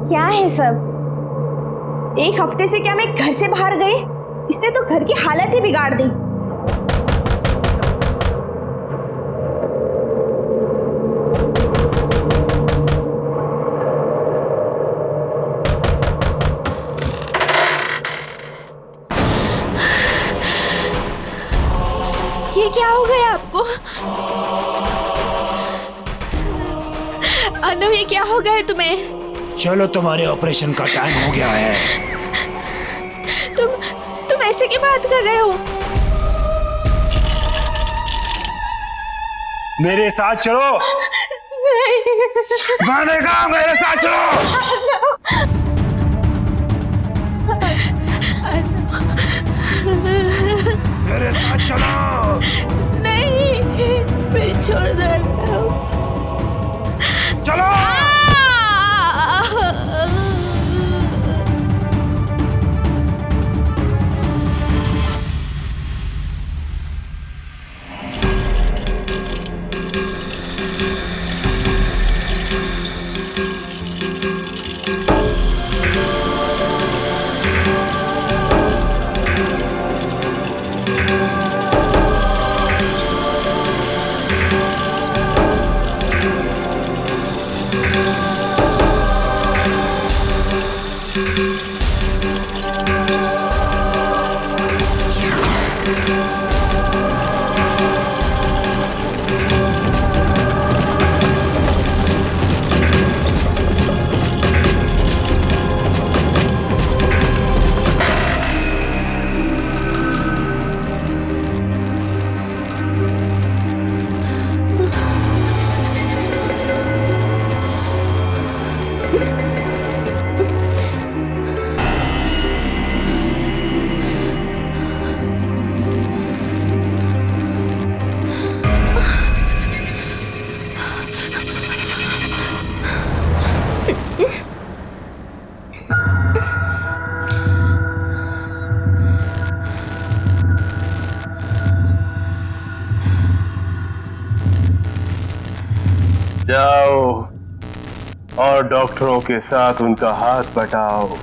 क्या है सब? एक हफ्ते से क्या मैं घर से बाहर गई? इसने तो घर की हालत ही बिगाड़ दी। ये क्या हो गया आपको? अर्नव, ये क्या हो गया है तुम्हें? चलो, तुम्हारे ऑपरेशन का टाइम हो गया है। तुम ऐसे की बात कर रहे हो? मेरे साथ चलो। नहीं। मैंने कहा मेरे साथ चलो। मेरे साथ चलो। नहीं, मैं छोड़ दे। चलो। जाओ और डॉक्टरों के साथ उनका हाथ बटाओ।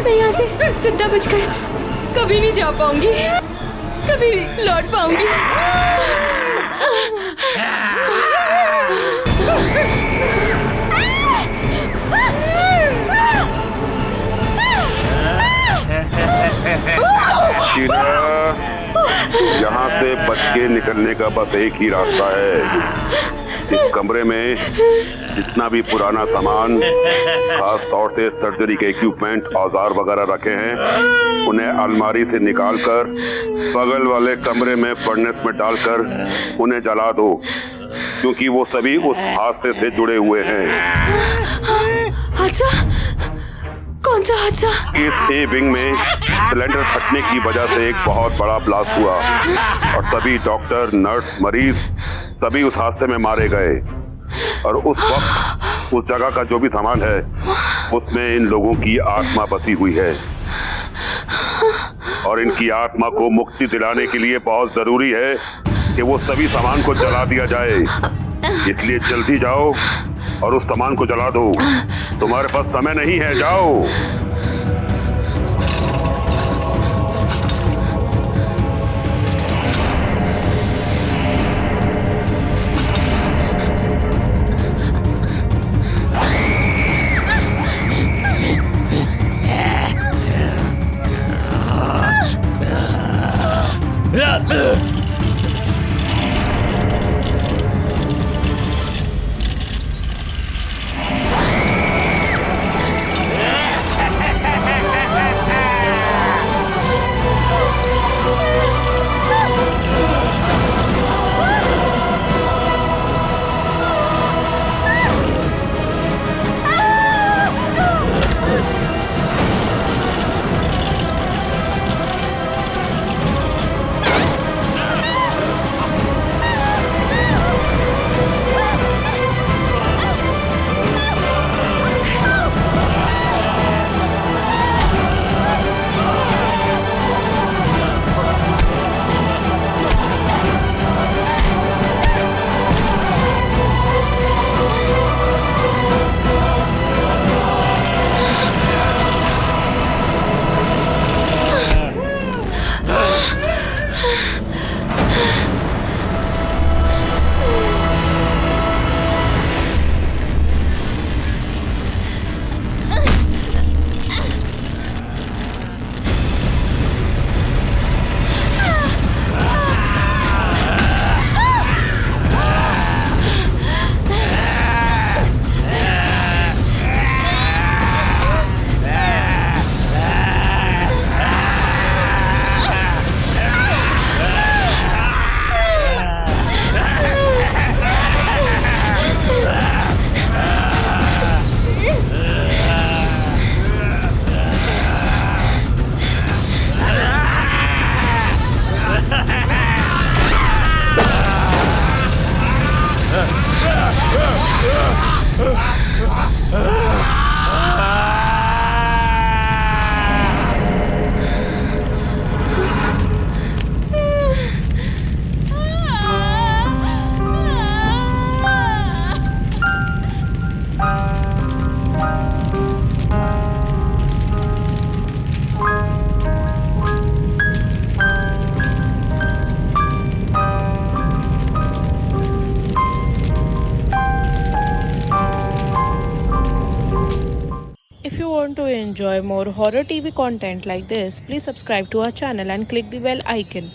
मैं यहाँ से जिंदा बचकर कभी नहीं जा पाऊंगी, कभी नहीं लौट पाऊंगी। शीला, यहाँ से बच के निकलने का बस एक ही रास्ता है। इस कमरे में जितना भी पुराना सामान, खास तौर से सर्जरी के इक्विपमेंट, औजार वगैरह रखे हैं, उन्हें अलमारी से निकालकर बगल वाले कमरे में फर्नेस में डालकर उन्हें जला दो, क्योंकि वो सभी उस हादसे से जुड़े हुए हैं। हादसा? कौन सा हादसा? इस ए विंग में सिलेंडर फटने की वजह से एक बहुत बड़ा ब्लास्ट हुआ और सभी डॉक्टर, नर्स, मरीज सभी उस हादसे में मारे गए। और उस वक्त उस जगह का जो भी सामान है उसमें इन लोगों की आत्मा बसी हुई है और इनकी आत्मा को मुक्ति दिलाने के लिए बहुत जरूरी है कि वो सभी सामान को जला दिया जाए। इसलिए जल्दी जाओ और उस सामान को जला दो। तुम्हारे पास समय नहीं है, जाओ। If you want to enjoy more horror TV content like this, please subscribe to our channel and click the bell icon.